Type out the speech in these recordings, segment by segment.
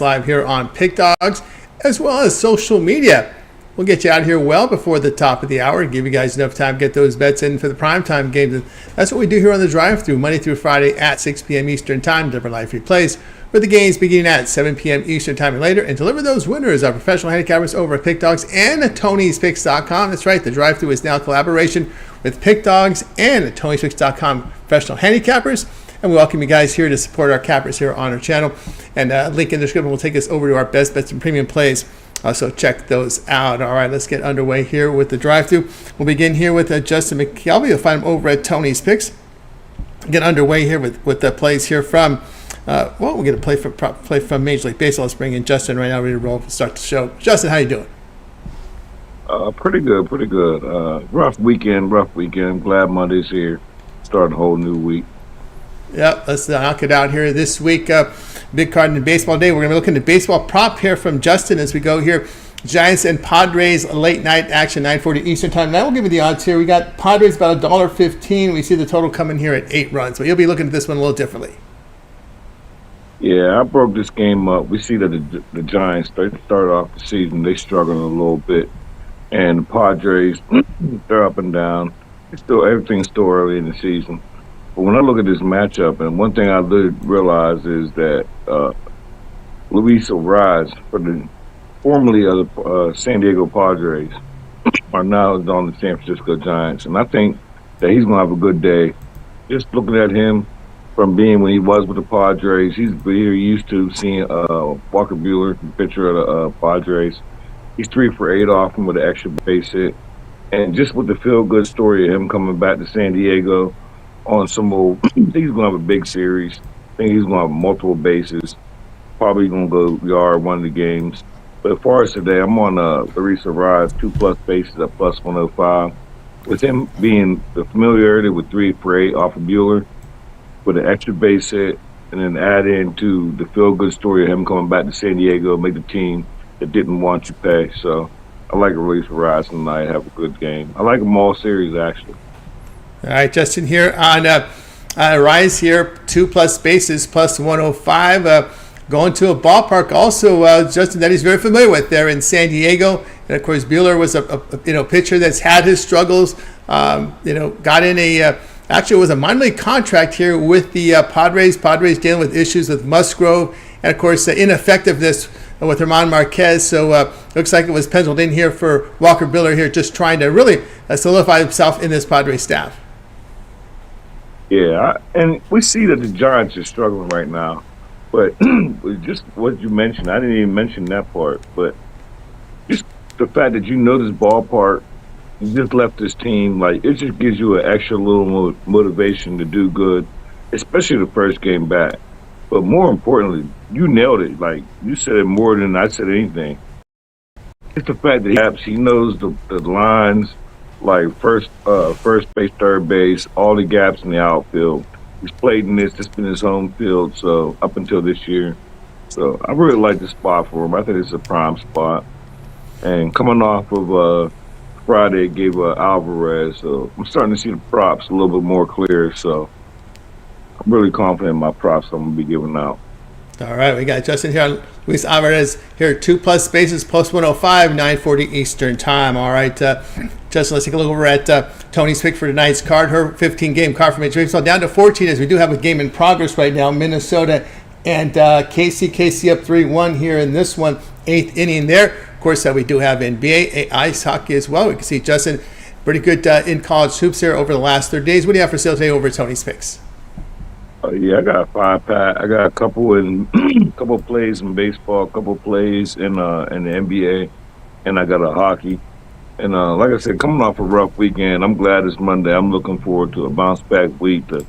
live here on Pick Dogs, as well as social media. We'll get you out here well before the top of the hour and give you guys enough time to get those bets in for the primetime games. And that's what we do here on the drive-thru, Monday through Friday at 6 p.m. Eastern Time. Different live replays for the games beginning at 7 p.m. Eastern Time and later. And deliver those winners, our professional handicappers over at Pick Dogs and Tony'sPicks.com. That's right, the drive-thru is now a collaboration with Pick Dogs and Tony'sPicks.com professional handicappers. And we welcome you guys here to support our cappers here on our channel. And link in the description will take us over to our best bets and premium plays. So check those out. All right, let's get underway here with the drive-thru. We'll begin here with Justin McElvy. You'll find him over at Tony's Picks. Get underway here with the plays here from, we'll get a play from Major League Baseball. Let's bring in Justin right now, ready to roll, start the show. Justin, how you doing? Pretty good. Rough weekend. Glad Monday's here. Starting a whole new week. Yep, let's knock it out here this week. Big card in baseball day. We're going to be looking at baseball prop here from Justin as we go here. Giants and Padres late night action, 9:40 Eastern Time. Now we'll give you the odds here. We got Padres about $1.15. We see the total coming here at 8 runs. But you'll be looking at this one a little differently. Yeah, I broke this game up. We see that the Giants, they start off the season, they struggling a little bit. And the Padres, they're up and down. Everything's still early in the season. But when I look at this matchup, and one thing I did realize is that Luis Ariz, formerly of the San Diego Padres, are now on the San Francisco Giants. And I think that he's going to have a good day. Just looking at him from being when he was with the Padres, he's very used to seeing Walker Buehler, the pitcher of the Padres. He's 3 for 8 off him with an extra base hit. And just with the feel-good story of him coming back to San Diego on some old, I think he's going to have a big series. I think he's going to have multiple bases. Probably going to go yard one of the games. But as far as today, I'm on Luis Ariz, 2+ bases at plus 105. With him being the familiarity with 3 for 8 off of Buehler, with an extra base hit, and then add into the feel-good story of him coming back to San Diego, make the team that didn't want to pay. So I like Luis Ariz tonight, have a good game. I like them all series, actually. All right, Justin here on Ariz here, 2+ bases, plus 105. Going to a ballpark also, Justin, that he's very familiar with there in San Diego. And, of course, Buehler was a pitcher that's had his struggles. Got in actually it was a minor league contract here with the Padres. Padres dealing with issues with Musgrove and, of course, ineffectiveness with Ramon Marquez. So looks like it was penciled in here for Walker Buehler here, just trying to really solidify himself in this Padres staff. Yeah, and we see that the Giants are struggling right now. But just what you mentioned, I didn't even mention that part. But just the fact that you know this ballpark, you just left this team, like, it just gives you an extra little motivation to do good, especially the first game back. But more importantly, you nailed it. Like, you said it more than I said anything. It's the fact that he knows the lines, like first base, third base, all the gaps in the outfield. He's played in this. It's been his home field, so up until this year. So I really like the spot for him. I think it's a prime spot. And coming off of Friday, gave Alvarez. So I'm starting to see the props a little bit more clear. So I'm really confident in my props I'm going to be giving out. All right, we got Justin here on Luis Alvarez here, 2+ bases, plus 105, 9:40 Eastern Time. All right, Justin, let's take a look over at Tony's pick for tonight's card. Her 15-game card for Major League Baseball down to 14 as we do have a game in progress right now. Minnesota and KC up 3-1 here in this one, 8th inning there. Of course, we do have NBA, ice hockey as well. We can see Justin pretty good in college hoops here over the last 30 days. What do you have for sale today over at Tony's Picks? Yeah, I got a 5-pack. I got a couple plays in baseball, a couple plays in the NBA, and I got a hockey. And like I said, coming off a rough weekend, I'm glad it's Monday. I'm looking forward to a bounce back week to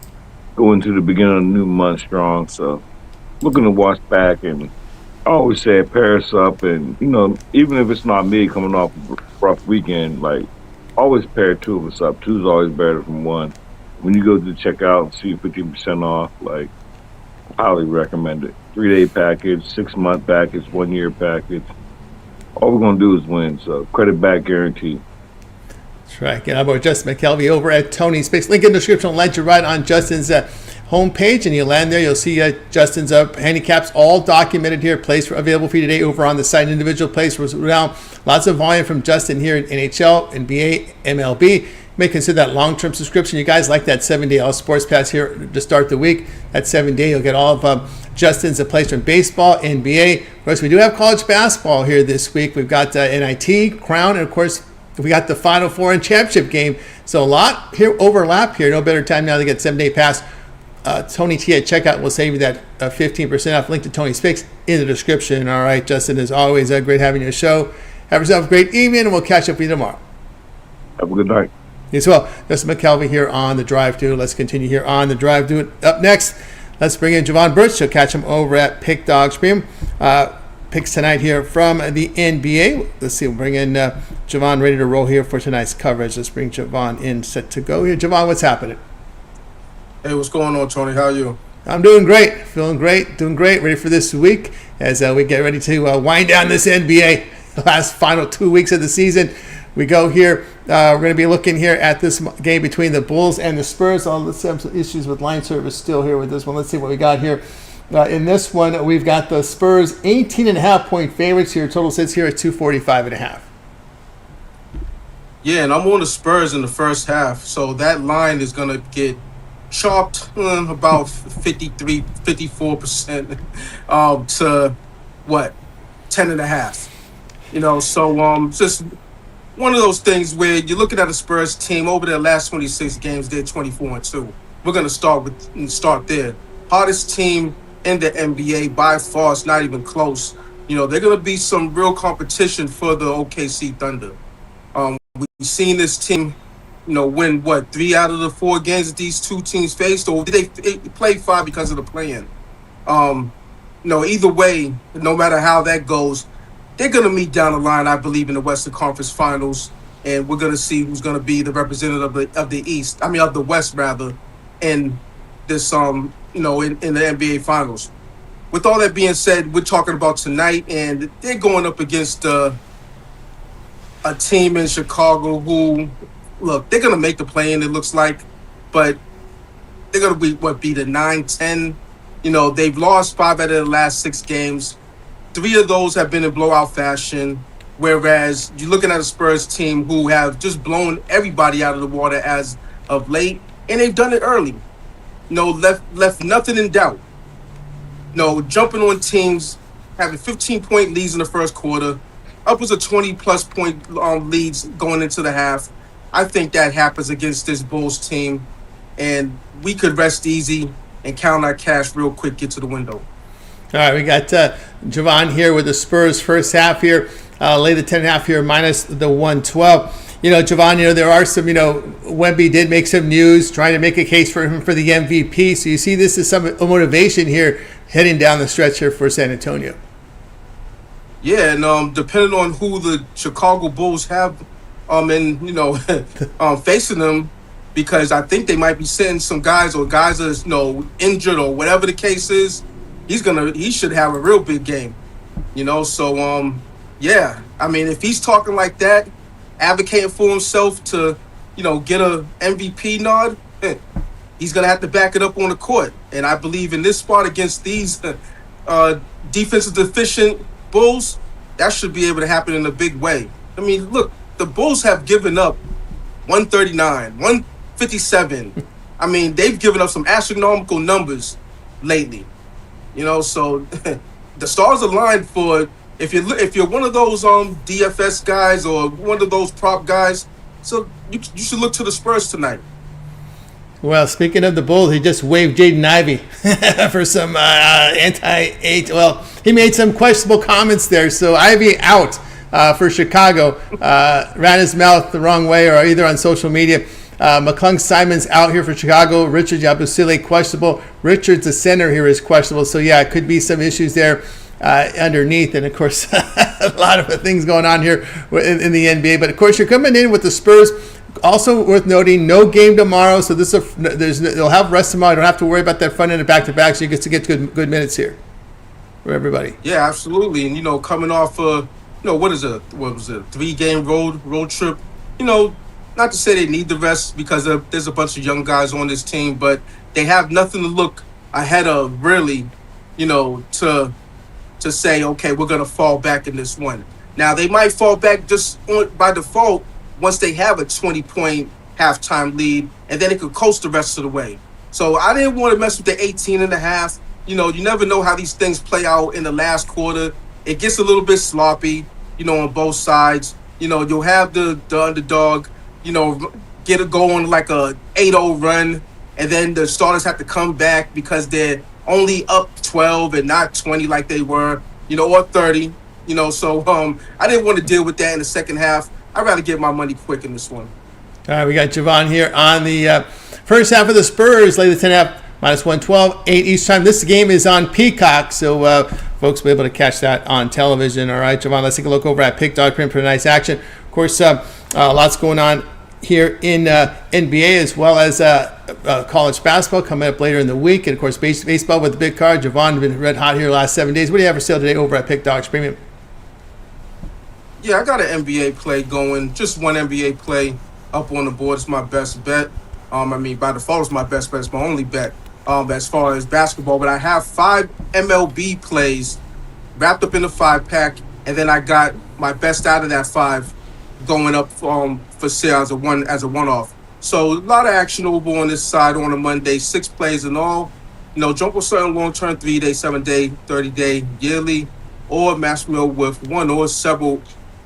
go into the beginning of the new month strong. So looking to watch back, and I always say pair us up, and even if it's not me coming off a rough weekend, like always pair 2 of us up. 2 is always better than 1. When you go to checkout and see 50% off, like, highly recommend it. 3-day package, 6-month package, 1-year package. All we're going to do is win, so credit back guarantee. That's right. Again, I'm Justin McElvy over at Tony's Picks. Link in the description. Let you right on Justin's homepage, and you land there. You'll see Justin's handicaps all documented here. Plays available for you today over on the site. Individual plays for now. Lots of volume from Justin here in NHL, NBA, MLB. You may consider that long-term subscription. You guys like that 7-day all sports pass here to start the week. That 7-day, you'll get all of Justin's plays from baseball, NBA. Of course, we do have college basketball here this week. We've got NIT, Crown, and of course, we got the Final Four and championship game. So a lot here overlap here. No better time now to get 7-day pass. Tony T at checkout will save you that 15% off. Link to Tony's picks in the description. All right, Justin, as always, great having you on the show. Have yourself a great evening, and we'll catch up with you tomorrow. Have a good night. You as well. This is McElvy here on The Drive Thru. Let's continue here on The Drive Thru. Up next, let's bring in Javon Burts. You'll catch him over at Pick Dog Stream. Picks tonight here from the NBA. Let's see, we'll bring in Javon ready to roll here for tonight's coverage. Let's bring Javon in, set to go here. Javon, what's happening? Hey, what's going on, Tony? How are you? I'm doing great. Feeling great. Doing great. Ready for this week as we get ready to wind down this NBA. The last final 2 weeks of the season. We go here. We're going to be looking here at this game between the Bulls and the Spurs. Let's have some issues with line service still here with this one. Let's see what we got here. In this one, we've got the Spurs 18.5-point favorites here. Total sits here at 245.5. Yeah, and I'm on the Spurs in the first half, so that line is going to get chopped about 54% to, 10.5. So just one of those things where you're looking at a Spurs team over their last 26 games, they're 24-2. We're going to start there. Hottest team in the NBA by far. It's not even close. They're going to be some real competition for the OKC Thunder. We've seen this team, win 3 out of the 4 games that these two teams faced, or did they play 5 because of the play-in? Either way, no matter how that goes, they're going to meet down the line, I believe, in the Western Conference Finals, and we're going to see who's going to be the representative of the West rather, in this in the NBA Finals. With all that being said, we're talking about tonight, and they're going up against a team in Chicago who, look, they're going to make the play-in, it looks like, but they're going to be the 9-10. They've lost 5 out of the last 6 games. 3 of those have been in blowout fashion, whereas you're looking at a Spurs team who have just blown everybody out of the water as of late, and they've done it early. Left nothing in doubt. Jumping on teams, having 15-point leads in the first quarter, upwards of 20-plus point leads going into the half. I think that happens against this Bulls team, and we could rest easy and count our cash real quick, get to the window. All right, we got Javon here with the Spurs first half here. Lay the 10.5 here minus the 112. Javon, there are some, Wemby did make some news trying to make a case for him for the MVP. So you see this as some motivation here heading down the stretch here for San Antonio. Yeah, and depending on who the Chicago Bulls have facing them, because I think they might be sending some guys that's injured or whatever the case is, he should have a real big game. Yeah. If he's talking like that, advocating for himself to, get a MVP nod, he's going to have to back it up on the court. And I believe in this spot against these defensive deficient Bulls, that should be able to happen in a big way. Look, the Bulls have given up 139, 157. They've given up some astronomical numbers lately. So the stars aligned for if you're one of those DFS guys or one of those prop guys, so you should look to the Spurs tonight. Well, speaking of the Bulls, he just waived Jaden Ivey for some anti-8. Well, he made some questionable comments there. So Ivey out for Chicago. Ran his mouth the wrong way, or either on social media. McClung Simon's out here for Chicago. Richard Yabusele questionable. Richards, the center here, is questionable. So yeah, it could be some issues there underneath, and of course a lot of things going on here in the NBA. But of course, you're coming in with the Spurs. Also worth noting, no game tomorrow, so they'll have rest tomorrow. You don't have to worry about that front end of back-to-back, so you get to get good minutes here for everybody. Yeah, absolutely. And coming off what was it, 3-game road trip, not not to say they need the rest because there's a bunch of young guys on this team, but they have nothing to look ahead of really, to say, okay, we're going to fall back in this one. Now, they might fall back just by default once they have a 20-point halftime lead, and then it could coast the rest of the way. So I didn't want to mess with the 18 and a half. You never know how these things play out in the last quarter. It gets a little bit sloppy, on both sides. You'll have the underdog, get a go on like a 8-0 run, and then the starters have to come back because they're only up 12 and not 20 like they were, or 30. So I didn't want to deal with that in the second half. I'd rather get my money quick in this one. All right, we got Javon here on the first half of the Spurs. Lay the 10.5, -112, 8 each time. This game is on Peacock, so folks will be able to catch that on television. All right, Javon, let's take a look over at Pick Dog Print for nice action. Of course, lots going on here in NBA as well as college basketball coming up later in the week. And, of course, baseball with the big card. Javon has been red hot here the last 7 days. What do you have for sale today over at Pick Dogs Premium? Yeah, I got an NBA play going. Just one NBA play up on the board. It's my best bet. By default, it's my best bet. It's my only bet as far as basketball. But I have 5 MLB plays wrapped up in a 5-pack, and then I got my best out of that 5 going up for sale as a one-off. So a lot of action over on this side on a Monday. 6 plays in all. Jump with certain long-term, 3-day, 7-day, 30-day, yearly, or match meal with one or several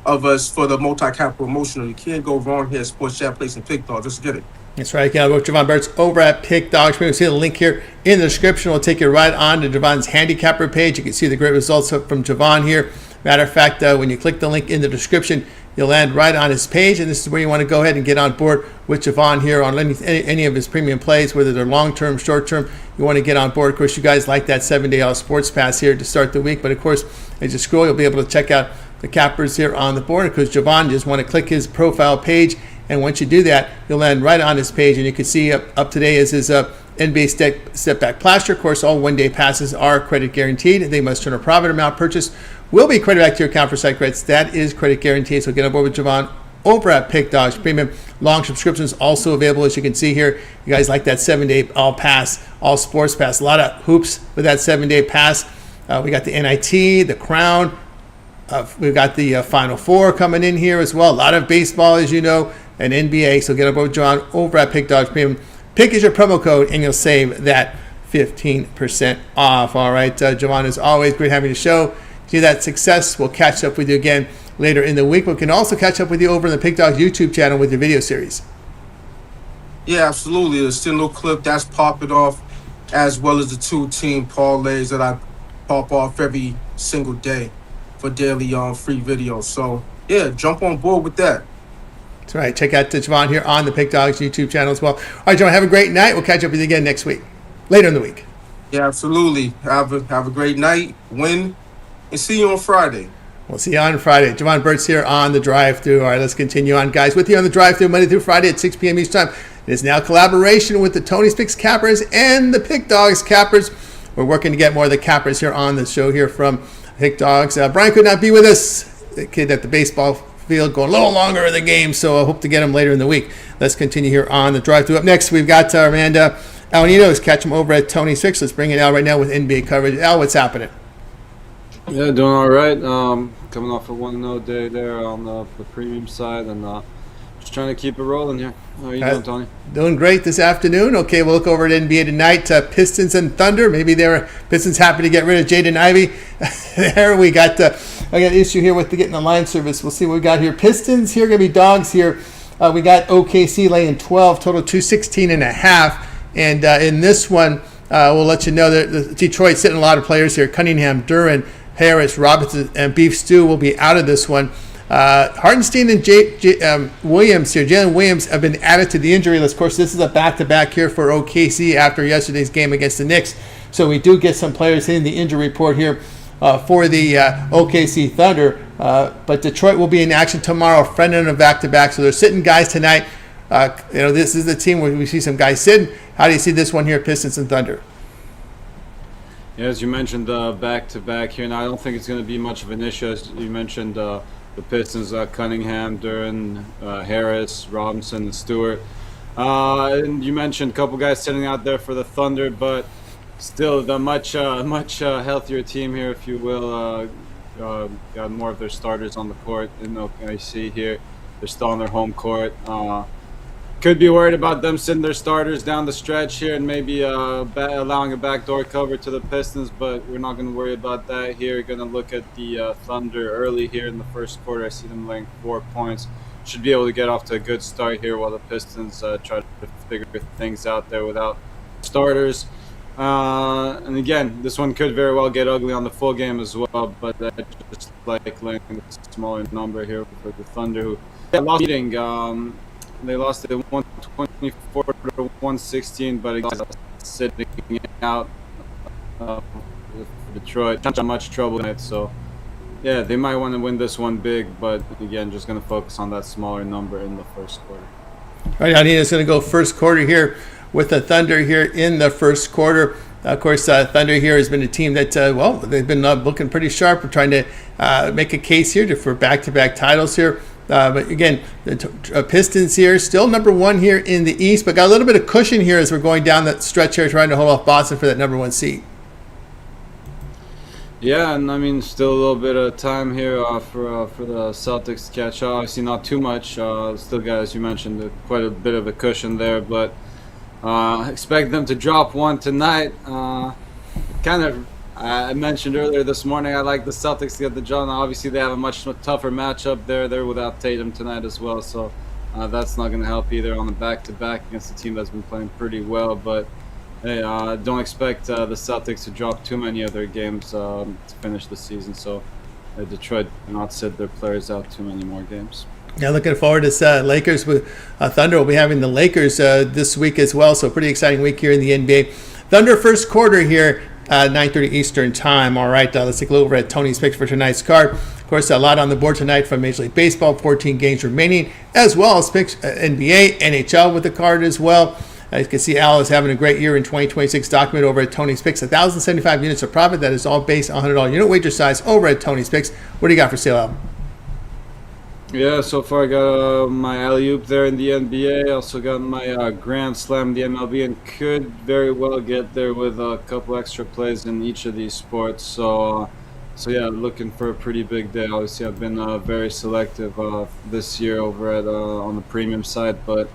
of us for the multi-cap promotional. You can't go wrong here. Sports Chat Place and Pick Dog. Just get it. That's right. Again, I'll go with Javon Burts over at Pick Dogs. You can see the link here in the description. We'll take you right on to Javon's handicapper page. You can see the great results from Javon here. Matter of fact, when you click the link in the description, you'll land right on his page, and this is where you want to go ahead and get on board with Javon here on any of his premium plays, whether they're long-term, short-term. You want to get on board. Of course, you guys like that 7-day sports pass here to start the week, but of course, as you scroll, you'll be able to check out the cappers here on the board because Javon, you just want to click his profile page, and once you do that, you'll land right on his page, and you can see up today is his NBA step back plaster. Of course, all one-day passes are credit guaranteed. They must turn a profit amount purchased will be credited back to your account for site credits. That is credit guaranteed. So get on board with Javon over at Pick Dogs Premium. Long subscriptions also available, as you can see here. You guys like that 7-day all pass, all sports pass. A lot of hoops with that 7-day pass. We got the NIT, the Crown. We've got the Final Four coming in here as well. A lot of baseball, as you know, and NBA. So get on board with Javon over at Pick Dogs Premium. Pick is your promo code, and you'll save that 15% off. All right, Javon, as always, great having you show. See that success. We'll catch up with you again later in the week. We can also catch up with you over in the Pick Dogs YouTube channel with your video series. Yeah, absolutely. The Signal clip that's popping off, as well as the 2-team parlays that I pop off every single day for daily free videos. So yeah, jump on board with that. That's right. Check out Javon here on the Pick Dogs YouTube channel as well. All right, Javon, have a great night. We'll catch up with you again next week, later in the week. Yeah, absolutely. Have a great night. Win. And see you on Friday. We'll see you on Friday. Javon Burts here on the drive-thru. All right, let's continue on, guys. With you on the drive-thru Monday through Friday at 6 p.m. each time. It is now collaboration with the Tony's Picks Cappers and the Pick Dogs Cappers. We're working to get more of the Cappers here on the show here from Pick Dogs. Brian could not be with us. The kid at the baseball field going a little longer in the game, so I hope to get him later in the week. Let's continue here on the drive-thru. Up next, we've got Amanda Ninos. Catch him over at Tony's Picks. Let's bring it out right now with NBA coverage. Al, what's happening? Yeah, doing all right. Coming off a 1-0 day there on the premium side, and just trying to keep it rolling here. How are you doing, Tony? Doing great this afternoon. Okay, we'll look over at NBA tonight. Pistons and Thunder. Maybe they're Pistons happy to get rid of Jaden Ivey. There we got. I got an issue here with getting the line service. We'll see what we got here. Pistons here going to be dogs here. We got OKC laying 12, total 216.5, and in this one, we'll let you know that Detroit's sitting a lot of players here. Cunningham, Duran, Harris, Robinson, and Beef Stew will be out of this one. Hartenstein and Williams here, Jalen Williams, have been added to the injury list. Of course, this is a back-to-back here for OKC after yesterday's game against the Knicks. So we do get some players in the injury report here for the OKC Thunder. But Detroit will be in action tomorrow, friend and a back-to-back. So they're sitting guys tonight. This is the team where we see some guys sitting. How do you see this one here, Pistons and Thunder? Yeah, as you mentioned, back-to-back here, and I don't think it's going to be much of an issue. As you mentioned, the Pistons, Cunningham, Duran, Harris, Robinson, and Stewart. And you mentioned a couple guys sitting out there for the Thunder, but still the much healthier team here, if you will. Got more of their starters on the court in OKC here. They're still on their home court. Could be worried about them sitting their starters down the stretch here and maybe allowing a backdoor cover to the Pistons, but we're not going to worry about that here. We're going to look at the Thunder early here in the first quarter. I see them laying 4 points. Should be able to get off to a good start here while the Pistons try to figure things out there without starters. And again, this one could very well get ugly on the full game as well, but just like laying a smaller number here for the Thunder, who lost meeting. They lost it 124 to 116, but again, sitting out for Detroit. Not much trouble in it, so yeah, they might want to win this one big, but again, just going to focus on that smaller number in the first quarter. All right, Nino's going to go first quarter here with the Thunder here in the first quarter. Of course, Thunder here has been a team that, they've been looking pretty sharp. We're trying to make a case here for back-to-back titles here. But again, the Pistons here, still number one here in the East, but got a little bit of cushion here as we're going down that stretch here, trying to hold off Boston for that number one seed. Yeah, and I mean, still a little bit of time here for the Celtics to catch up. Obviously, not too much. Still got, as you mentioned, quite a bit of a cushion there, but expect them to drop one tonight. I mentioned earlier this morning I like the Celtics to get the job. Now, obviously, they have a much tougher matchup there. They're without Tatum tonight as well, so that's not going to help either on the back-to-back against a team that's been playing pretty well. But hey, don't expect the Celtics to drop too many of their games to finish the season. So Detroit will not sit their players out too many more games. Yeah, looking forward to Lakers. With Thunder will be having the Lakers this week as well, so pretty exciting week here in the NBA. Thunder first quarter here, 9:30 Eastern time. All right, let's take a look over at Tony's picks for tonight's card. Of course, a lot on the board tonight from Major League Baseball, 14 games remaining, as well as picks NBA, NHL with the card as well. As you can see, Al is having a great year in 2026 document over at Tony's Picks. 1,075 units of profit. That is all based on $100 unit wager size over at Tony's Picks. What do you got for sale, Al? Yeah, so far I got my alley-oop there in the NBA. Also got my Grand Slam in the MLB, and could very well get there with a couple extra plays in each of these sports. So yeah, looking for a pretty big day. Obviously, I've been very selective this year over at on the premium side, but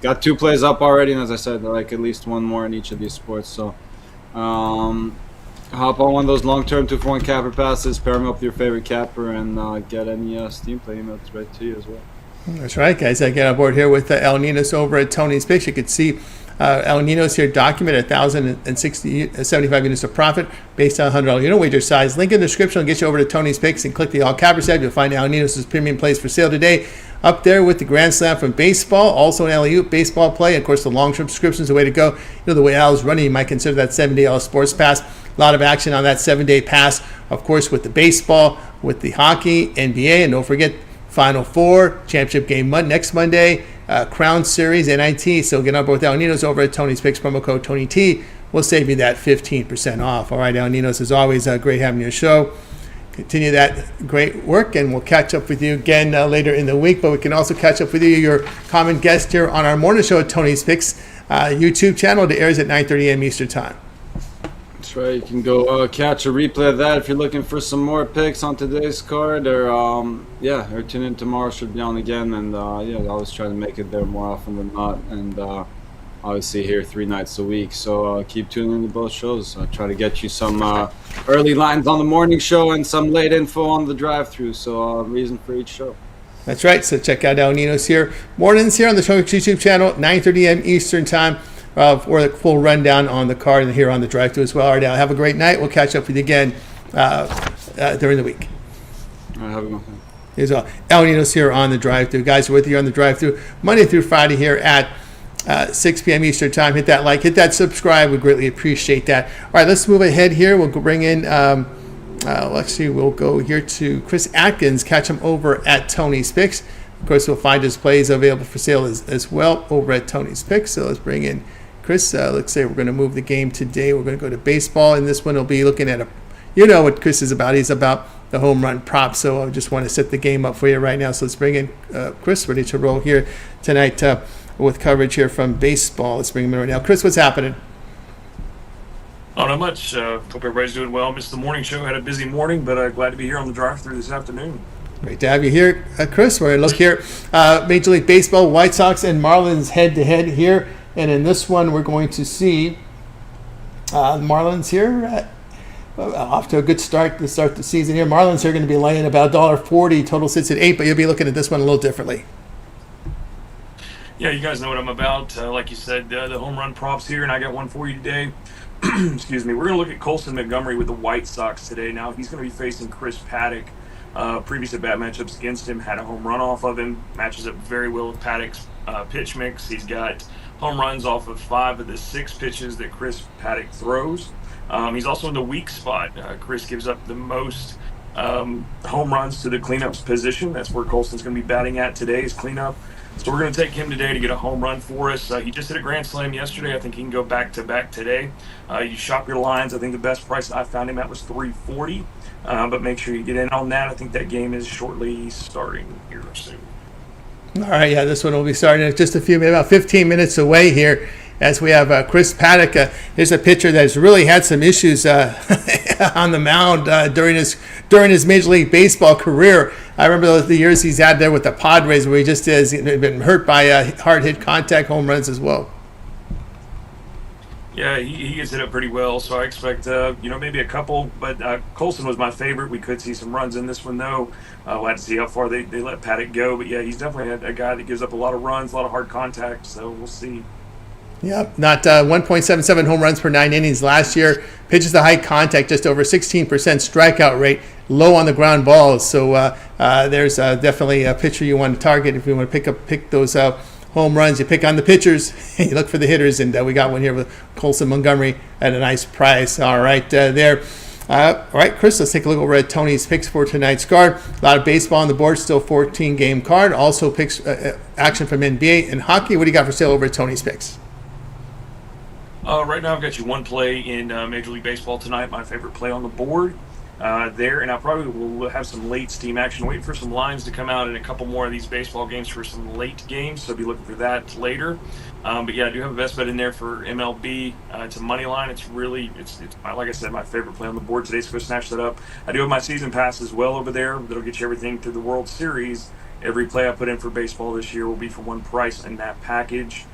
got 2 plays up already, and as I said, I like at least one more in each of these sports. So hop on one of those long-term 2-for-1 capper passes, pair them up with your favorite capper, and get any Steam Play emails right to you as well. That's right, guys. I get on board here with El Ninos over at Tony's Picks. You can see El Ninos here documented 1,075 units of profit based on $100 unit wager size. Link in the description will get you over to Tony's Picks and click the All Cappers tab. You'll find El Ninos' premium plays for sale today. Up there with the Grand Slam from baseball, also an alley-oop baseball play. Of course, the long-term subscription is the way to go. You know, the way Al's running, you might consider that 7-day All Sports Pass. A lot of action on that 7-day pass, of course, with the baseball, with the hockey, NBA, and don't forget Final Four, championship game next Monday, Crown Series, NIT. So get on board with El Ninos over at Tony's Picks. Promo code TonyT will save you that 15% off. All right, El Ninos, as always, great having your show. Continue that great work, and we'll catch up with you again later in the week. But we can also catch up with you, your common guest here on our morning show at Tony's Picks YouTube channel. It airs at 9:30 a.m. Eastern Time. That's right. You can go catch a replay of that if you're looking for some more picks on today's card, or tune in tomorrow. Should be on again, and I always try to make it there more often than not, and obviously here 3 nights a week. So keep tuning into both shows. I try to get you some early lines on the morning show and some late info on the drive-through. So reason for each show. That's right. So check out El Ninos here mornings here on the Tony's YouTube channel, 9:30 a.m. Eastern Time. For the full rundown on the card and here on the drive-thru as well. All right, now have a great night. We'll catch up with you again during the week. All right, have a good one. Here's El Ninos here on the drive-thru. Guys, we're with you on the drive-thru Monday through Friday here at 6 p.m. Eastern Time. Hit that like, hit that subscribe. We greatly appreciate that. All right, let's move ahead here. We'll bring in, we'll go here to Chris Atkins, catch him over at Tony's Picks. Of course, we'll find his plays available for sale as well over at Tony's Picks. So let's bring in Chris. Let's say we're going to move the game today. We're going to go to baseball. In this one, we'll be looking at you know what Chris is about. He's about the home run prop. So I just want to set the game up for you right now. So let's bring in Chris, ready to roll here tonight with coverage here from baseball. Let's bring him in right now. Chris, what's happening? Oh, not much. Hope everybody's doing well. Missed the morning show. Had a busy morning, but glad to be here on the drive-through this afternoon. Great to have you here, Chris. We're going to look here. Major League Baseball, White Sox and Marlins head-to-head here. And in this one, we're going to see Marlins here off to a good start to start the season here. Marlins are going to be laying about $1.40. Total sits at 8, but you'll be looking at this one a little differently. Yeah, you guys know what I'm about. Like you said, the home run props here, and I got one for you today. Excuse me. We're going to look at Colson Montgomery with the White Sox today. Now, he's going to be facing Chris Paddock. Previous at-bat matchups against him, had a home run off of him. Matches up very well with Paddock's pitch mix. He's got home runs off of 5 of the 6 pitches that Chris Paddock throws. He's also in the weak spot. Chris gives up the most home runs to the cleanups position. That's where Colson's going to be batting at today, is cleanup. So we're going to take him today to get a home run for us. He just hit a grand slam yesterday. I think he can go back-to-back today. You shop your lines. I think the best price I found him at was $340. But make sure you get in on that. I think that game is shortly starting here soon. All right, yeah, this one will be starting in just a few minutes, about 15 minutes away here, as we have Chris Paddock. Here's a pitcher that's really had some issues on the mound during his Major League Baseball career. I remember the years he's had there with the Padres, where he just has been hurt by hard hit contact home runs as well. Yeah, he gets hit up pretty well, so I expect, maybe a couple. But Colson was my favorite. We could see some runs in this one, though. We'll have to see how far they let Paddock go. But, yeah, he's definitely a guy that gives up a lot of runs, a lot of hard contact, so we'll see. Yeah, not 1.77 home runs per 9 innings last year. Pitches to high contact, just over 16% strikeout rate, low on the ground balls. So there's definitely a pitcher you want to target if you want to pick those home runs. You pick on the pitchers, and you look for the hitters, and we got one here with Colson Montgomery at a nice price. All right, there. All right, Chris, let's take a look over at Tony's picks for tonight's card. A lot of baseball on the board, still 14-game card. Also picks action from NBA and hockey. What do you got for sale over at Tony's picks? Right now I've got you one play in Major League Baseball tonight, my favorite play on the board there, and I probably will have some late steam action, waiting for some lines to come out in a couple more of these baseball games for some late games, so be looking for that later. But yeah, I do have a best bet in there for MLB. It's a money line. It's like I said, my favorite play on the board today, so go snatch that up. I do have my season pass as well over there. That'll get you everything through the World Series. Every play I put in for baseball this year will be for one price in that package.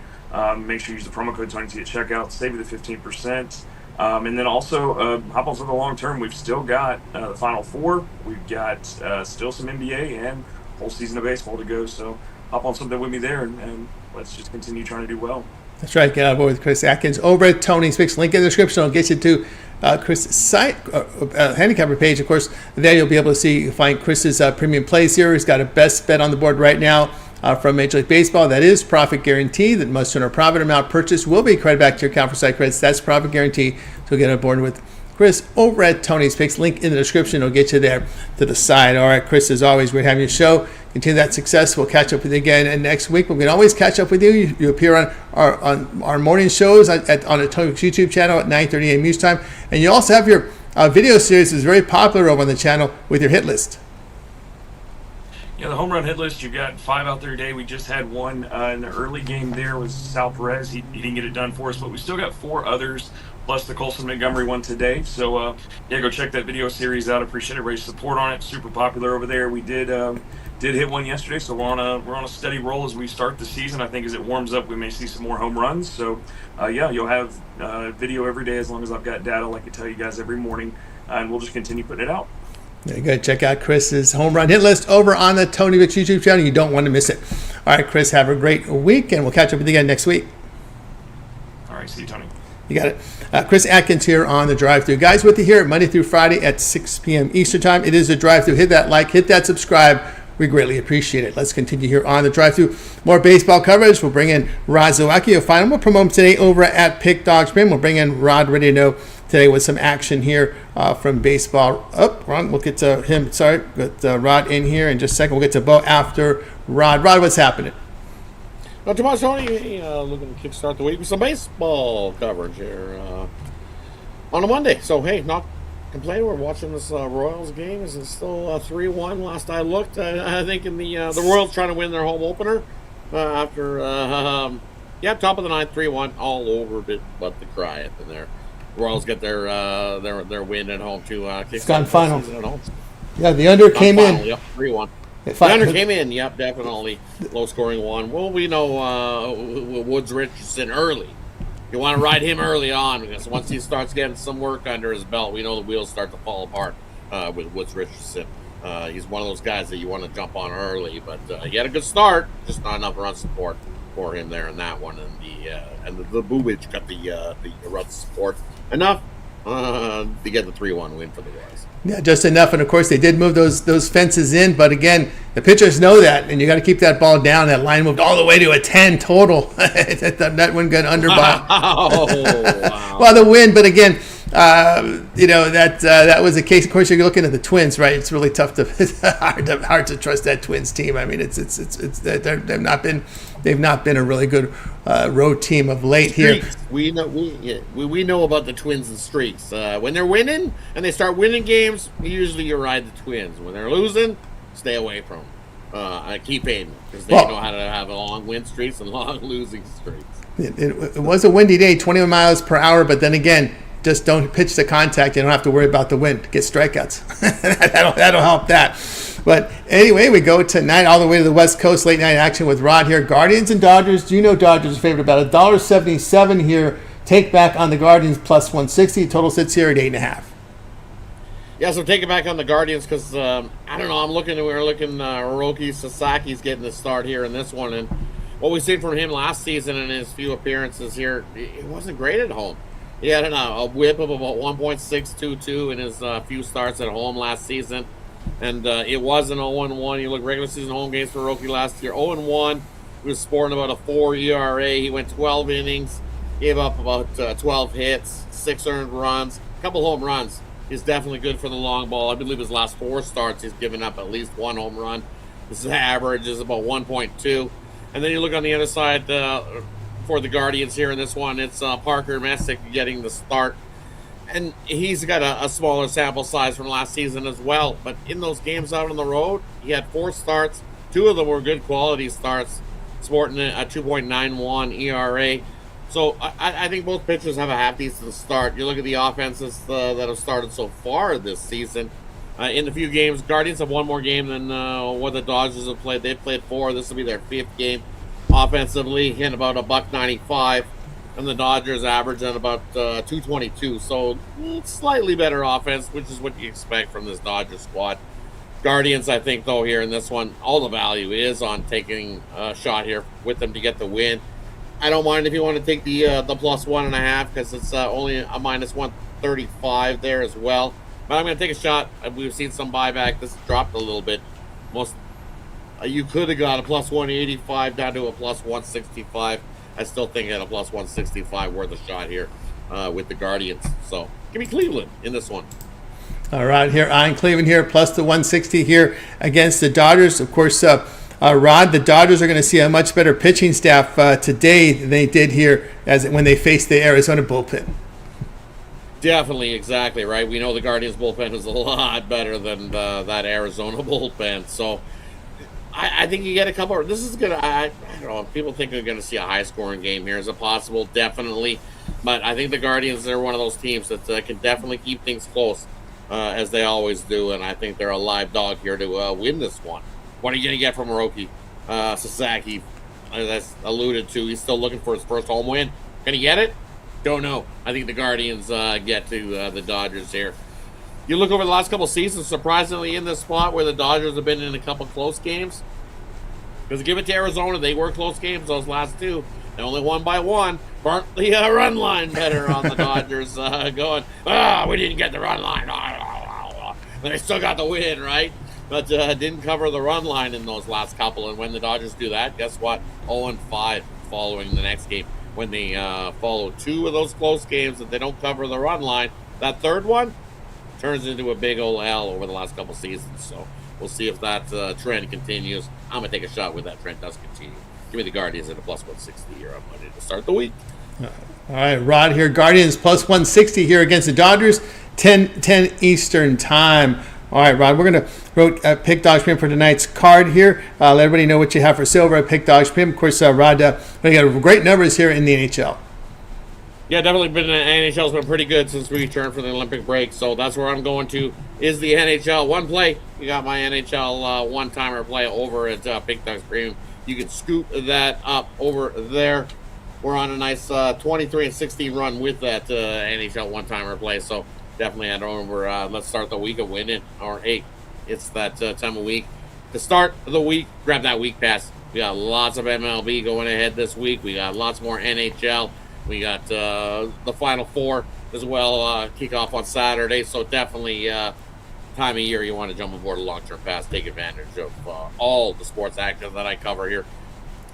Make sure you use the promo code TonyT at checkout, save you the 15%. And then also hop on for the long term. We've still got the Final Four. We've got still some NBA and whole season of baseball to go. So hop on something with me there, and let's just continue trying to do well. That's right. Get on board with Chris Atkins over at Tony's Picks. Link in the description. I'll get you to Chris' site, handicapper page. Of course, there you'll be able to find Chris's premium plays here. He's got a best bet on the board right now. From Major League Baseball, that is profit guarantee. That most or profit amount purchased will be credited back to your account for site credits. That's profit guarantee. So get on board with Chris over at Tony's Picks. Link in the description. It'll get you there to the side. All right, Chris, as always, great having your show. Continue that success. We'll catch up with you again and next week. We can always catch up with you. You appear on our morning shows on the Tony Picks YouTube channel at 9:30 a.m. Eastern time. And you also have your video series is very popular over on the channel with your hit list. Yeah, the home run hit list, you've got 5 out there today. We just had one in the early game there was Sal Perez. He didn't get it done for us, but we still got 4 others, plus the Colson Montgomery one today. So, yeah, go check that video series out. Appreciate everybody's support on it. Super popular over there. We did hit one yesterday, so we're on a steady roll as we start the season. I think as it warms up, we may see some more home runs. So, yeah, you'll have video every day as long as I've got data, like I tell you guys every morning, and we'll just continue putting it out. There you go. Check out Chris's home run hit list over on the Tony Picks YouTube channel. You don't want to miss it. All right, Chris, have a great week, and we'll catch up with you again next week. All right, see you, Tony. You got it. Chris Atkins here on the drive-thru. Guys, with you here Monday through Friday at 6 p.m. Eastern time. It is the drive-thru. Hit that like, hit that subscribe. We greatly appreciate it. Let's continue here on the drive-thru. More baseball coverage. We'll bring in Rod Zawacky. You'll find him. We'll promote him today over at Pick Dog Spin. We'll bring in Rod, ready to know today with some action here from baseball. Oh, wrong. We'll get to him. Sorry. Get Rod in here in just a second. We'll get to Bo after Rod. Rod, what's happening? Not too much, Tony. Looking to kickstart the week with some baseball coverage here on a Monday. So, hey, not complain. We're watching this Royals game. Is it still 3-1? Last I looked, I think in the Royals trying to win their home opener after top of the ninth, 3-1, all over it, but the cry at there. Royals get their win at home to It's gone final. At home. Yeah, the under came in. Yep, 3-1. The under came in. Yep, definitely low scoring one. Well, we know Woods Richardson early. You want to ride him early on because once he starts getting some work under his belt, we know the wheels start to fall apart with Woods Richardson. He's one of those guys that you want to jump on early, but he had a good start, just not enough run support for him there in that one, and the Boobage got the run support enough to get the 3-1 win for the Royals. Yeah, just enough. And, of course, they did move those fences in. But, again, the pitchers know that, and you got to keep that ball down. That line moved all the way to a 10 total. that one got under by. Wow. Well, the win. But, again, that was the case. Of course, you're looking at the Twins, right? It's really tough hard to trust that Twins team. I mean, they've not been a really good road team of late here. Streaks. We know about the Twins and streaks. When they're winning and they start winning games, usually you ride the Twins. When they're losing, stay away from them. Keep aiming because they know how to have long win streaks and long losing streaks. It was a windy day, 21 miles per hour, but then again, just don't pitch the contact. You don't have to worry about the wind. Get strikeouts. that'll help that. But anyway, we go tonight all the way to the West Coast, late night action with Rod here. Guardians and Dodgers. Do you know Dodgers are favored about $1.77 here? Take back on the Guardians plus 160. Total sits here at 8.5. Yeah, so take it back on the Guardians because I don't know. We're looking. Hiroki Sasaki's getting the start here in this one, and what we've seen from him last season in his few appearances here, it wasn't great at home. He had a whip of about 1.622 in his few starts at home last season. And it was an 0-1. You look regular season home games for Hiroki last year. 0-1. He was sporting about a 4 ERA. He went 12 innings, gave up about 12 hits, 6 earned runs, a couple home runs. He's definitely good for the long ball. I believe his last 4 starts, he's given up at least 1 home run. His average is about 1.2. And then you look on the other side for the Guardians here in this one. It's Parker Messick getting the start. And he's got a smaller sample size from last season as well. But in those games out on the road, he had 4 starts. 2 of them were good quality starts, sporting a 2.91 ERA. So I think both pitchers have a half-decent start. You look at the offenses that have started so far this season. In the few games, Guardians have 1 more game than what the Dodgers have played. They've played 4. This will be their 5th game. Offensively, hitting about $1.95. And the Dodgers average at about 222. So slightly better offense, which is what you expect from this Dodgers squad. Guardians, I think, though, here in this one, all the value is on taking a shot here with them to get the win. I don't mind if you want to take the plus 1.5 because it's only a minus 135 there as well. But I'm going to take a shot. We've seen some buyback. This dropped a little bit. You could have got a plus 185 down to a plus 165. I still think at a plus 165 worth a shot here with the Guardians. So give me Cleveland in this one. All right, here on Cleveland here, plus the 160 here against the Dodgers. Of course, Rod, the Dodgers are going to see a much better pitching staff today than they did here when they faced the Arizona bullpen. Definitely, exactly right. We know the Guardians bullpen is a lot better than that Arizona bullpen. So I think you get a couple. This is gonna. I don't know. People think we're gonna see a high-scoring game here. Is it possible? Definitely. But I think the Guardians are one of those teams that can definitely keep things close, as they always do. And I think they're a live dog here to win this one. What are you gonna get from Hiroki Sasaki? As alluded to, he's still looking for his first home win. Can he get it? Don't know. I think the Guardians get to the Dodgers here. You look over the last couple seasons, surprisingly in this spot where the Dodgers have been in a couple close games. Because give it to Arizona, they were close games, those last 2. They only won by 1. Burnt the run line better on the Dodgers going, we didn't get the run line. They still got the win, right? But didn't cover the run line in those last couple. And when the Dodgers do that, guess what? 0-5 following the next game. When they follow 2 of those close games that they don't cover the run line, that third one turns into a big old L over the last couple seasons. So we'll see if that trend continues. I'm going to take a shot with that trend does continue. Give me the Guardians at a plus 160 here on Monday to start the week. All right, Rod here. Guardians plus 160 here against the Dodgers. 10 Eastern time. All right, Rod, we're going to Pick Dog's Premium for tonight's card here. Let everybody know what you have for silver at Pick Dog's Premium. Of course, Rod, we got great numbers here in the NHL. Yeah, definitely been NHL's been pretty good since we returned from the Olympic break. So that's where I'm going to is the NHL one play. You got my NHL one-timer play over at Pick Dog's Premium. You can scoop that up over there. We're on a nice 23-16 run with that NHL one-timer play. So definitely head over. Let's start the week of winning. Or hey, it's that time of week. To start the week, grab that week pass. We got lots of MLB going ahead this week. We got lots more NHL. We got the Final Four as well kick off on Saturday. So definitely time of year you want to jump aboard a long-term pass. Take advantage of all the sports action that I cover here.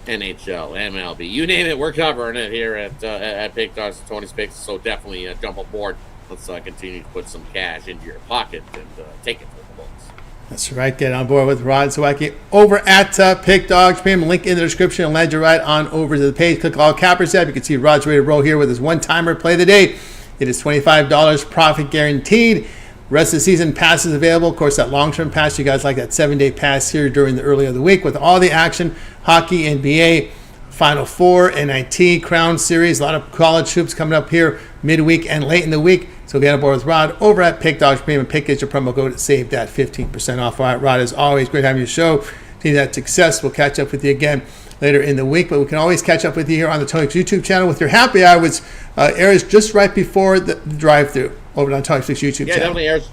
NHL, MLB, you name it, we're covering it here at Pick Dogs and Tony's Picks. So definitely jump aboard. Let's continue to put some cash into your pocket and take it for the books. That's right. Get on board with Rod Zawacky over at Pick Dogs Premium. Link in the description and lead you right on over to the page. Click all cappers tab. You can see Rod's ready to roll here with his one-timer play of the day. It is $25 profit guaranteed. Rest of the season passes available. Of course, that long-term pass, you guys like that 7-day pass here during the early of the week with all the action. Hockey, NBA, Final Four, NIT, Crown Series. A lot of college hoops coming up here midweek and late in the week. So get on board with Rod over at Pick Dogs Premium. Pick is your promo code to save that 15% off. All right, Rod, as always, great having your show. See that success. We'll catch up with you again later in the week, but we can always catch up with you here on the Tony's YouTube channel with your happy hour, which airs just right before the drive-through over on Tony's YouTube channel. Yeah, definitely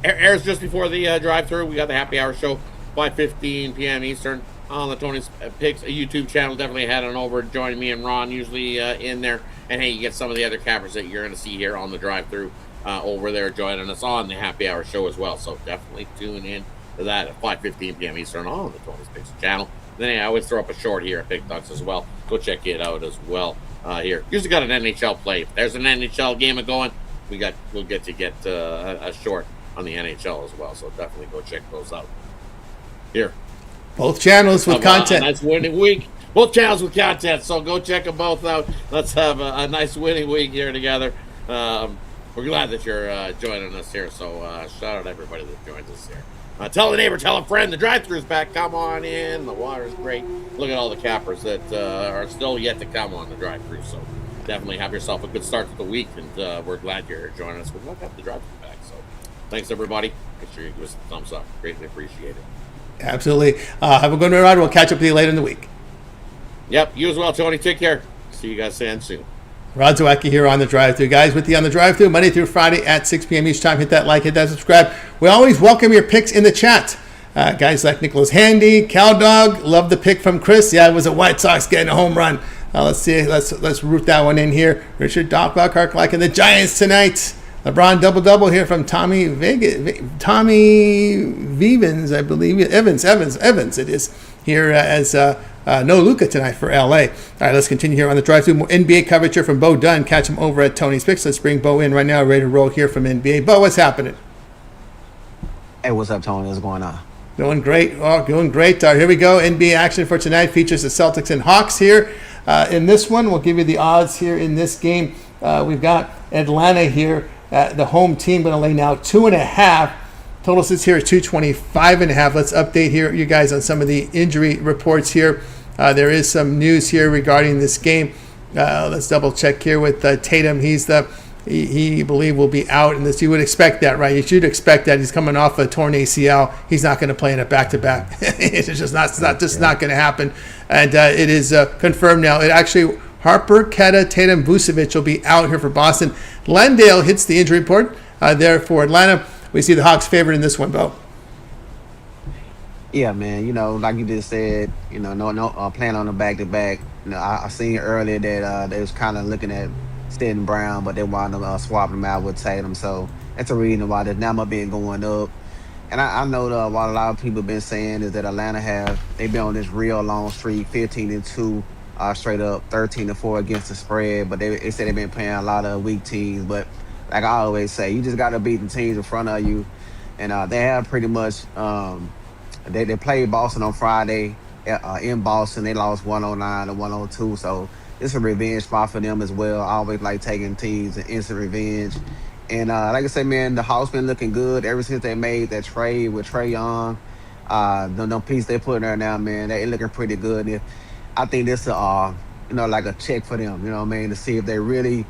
airs just before the drive-through. We got the happy hour show 5:15 p.m. Eastern on the Tony's Picks YouTube channel. Definitely head on over, join me and Ron usually in there. And hey, you get some of the other cappers that you're going to see here on the drive-through over there joining us on the happy hour show as well. So definitely tune in to that at 5:15 p.m. Eastern on the Tony's Picks channel. Then hey, I always throw up a short here at Pick Dogs as well. Go check it out as well here. Usually got an NHL play. If there's an NHL game going, we'll get to get a short on the NHL as well. So definitely go check those out here. Both channels with content. Nice winning week. Both channels with content. So go check them both out. Let's have a nice winning week here together. We're glad that you're joining us here. So shout out to everybody that joins us here. Tell a neighbor, tell a friend. The drive-thru's back. Come on in. The water's great. Look at all the cappers that are still yet to come on the drive-thru. So definitely have yourself a good start to the week. And we're glad you're joining us. We're glad to have the drive-thru back. So thanks, everybody. Make sure you give us a thumbs up. Greatly appreciate it. Absolutely. Have a good one, Rod. We'll catch up with you later in the week. Yep. You as well, Tony. Take care. See you guys soon. Rod Zawacky here on the drive-thru. Guys, with you on the drive-thru, Monday through Friday at 6 p.m. each time. Hit that like, hit that subscribe. We always welcome your picks in the chat. Guys like Nicholas Handy, Cowdog, love the pick from Chris. Yeah, it was a White Sox getting a home run. Let's see. Let's root that one in here. Richard Docklock liking the Giants tonight. LeBron double-double here from Tommy Vivens, I believe. Evans it is here as no Luka tonight for LA. All right, let's continue here on the drive-thru. More NBA coverage here from Bo Dunn. Catch him over at Tony's Picks. Let's bring Bo in right now, ready to roll here from NBA. Bo, what's happening? Hey, what's up, Tony? What's going on? Doing great. Oh, doing great. Here we go. NBA action for tonight features the Celtics and Hawks here. In this one, we'll give you the odds here in this game. We've got Atlanta here. The home team going to lay now 2.5. Total sits here at 225.5. Let's update here, you guys, on some of the injury reports here. There is some news here regarding this game. Let's double check here with Tatum. He believe will be out in this. You would expect that, right? You should expect that. He's coming off a torn ACL. He's not going to play in a back-to-back. It's just not going to happen. And it is confirmed now. It actually. Harper, Keta, Tatum, Vucevic will be out here for Boston. Landale hits the injury report there for Atlanta. We see the Hawks favored in this one, Bo. Yeah, man. Like you just said, no plan on the back-to-back. I seen earlier that they was kind of looking at Stanton Brown, but they wound up swapping him out with Tatum. So that's a reason why the number been going up. And I know what a lot of people been saying is that Atlanta they've been on this real long streak, 15-2. Straight up 13-4 against the spread, but they said they've been playing a lot of weak teams. But like I always say, you just got to beat the teams in front of you. And they have pretty much they played Boston on Friday in Boston. They lost 109-102. So it's a revenge spot for them as well. I always like taking teams and instant revenge. And like I say, man, the house been looking good ever since they made that trade with Trey Young. The piece they put in there now, man, they looking pretty good. I think this like a check for them, you know what I mean, to see if they really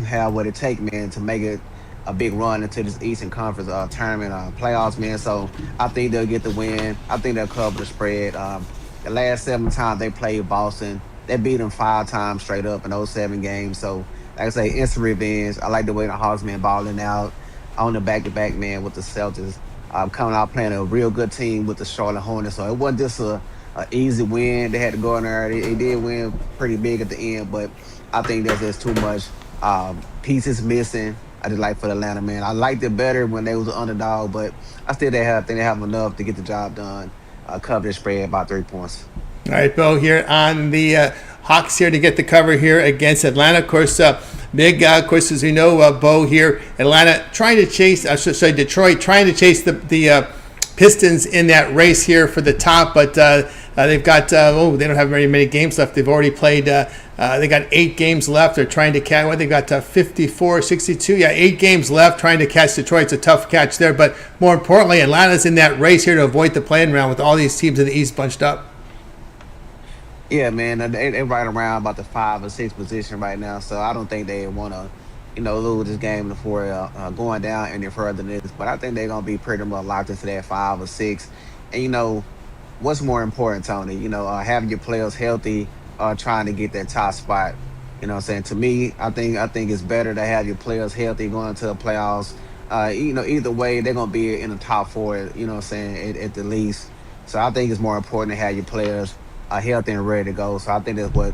have what it take, man, to make it a big run into this Eastern Conference tournament playoffs, man. So I think they'll get the win. I think they'll cover the spread. The last 7 times they played Boston, they beat them 5 times straight up in those 7 games. So like I say, instant revenge. I like the way the Hawks, man, balling out on the back-to-back, man, with the Celtics. Coming out playing a real good team with the Charlotte Hornets. So it wasn't just a easy win. They had to go in there. They did win pretty big at the end, but I think there's just too much pieces missing. I just like for the Atlanta, man. I liked it better when they was an underdog, but I still think they have enough to get the job done. Cover the spread about 3 points. All right, Bo, here on the Hawks here to get the cover here against Atlanta. Of course, of course, as we know, Bo here, Atlanta trying to chase, I should say Detroit, trying to chase the Pistons in that race here for the top, but they've got, they don't have very many games left. They've already played, they got 8 games left. They're trying to catch, they've got 54, 62. Yeah, 8 games left trying to catch Detroit. It's a tough catch there, but more importantly, Atlanta's in that race here to avoid the play-in round with all these teams in the East bunched up. Yeah, man, they right around about the 5 or 6 position right now, so I don't think they want to, lose this game before going down any further than this. But I think they're gonna be pretty much locked into that 5 or 6. And what's more important, Tony? Having your players healthy, trying to get that top spot. You know what I'm saying? To me, I think it's better to have your players healthy going into the playoffs. Either way, they're gonna be in the top 4. You know what I'm saying? At the least. So I think it's more important to have your players healthy and ready to go. So I think that's what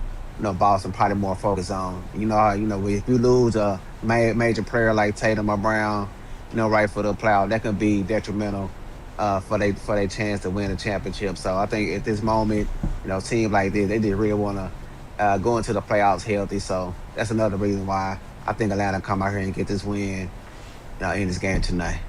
Boston probably more focused on. If you lose a major player like Tatum or Brown, right for the playoff, that could be detrimental for their chance to win a championship. So I think at this moment, teams like this, they just really want to go into the playoffs healthy. So that's another reason why I think Atlanta come out here and get this win in this game tonight.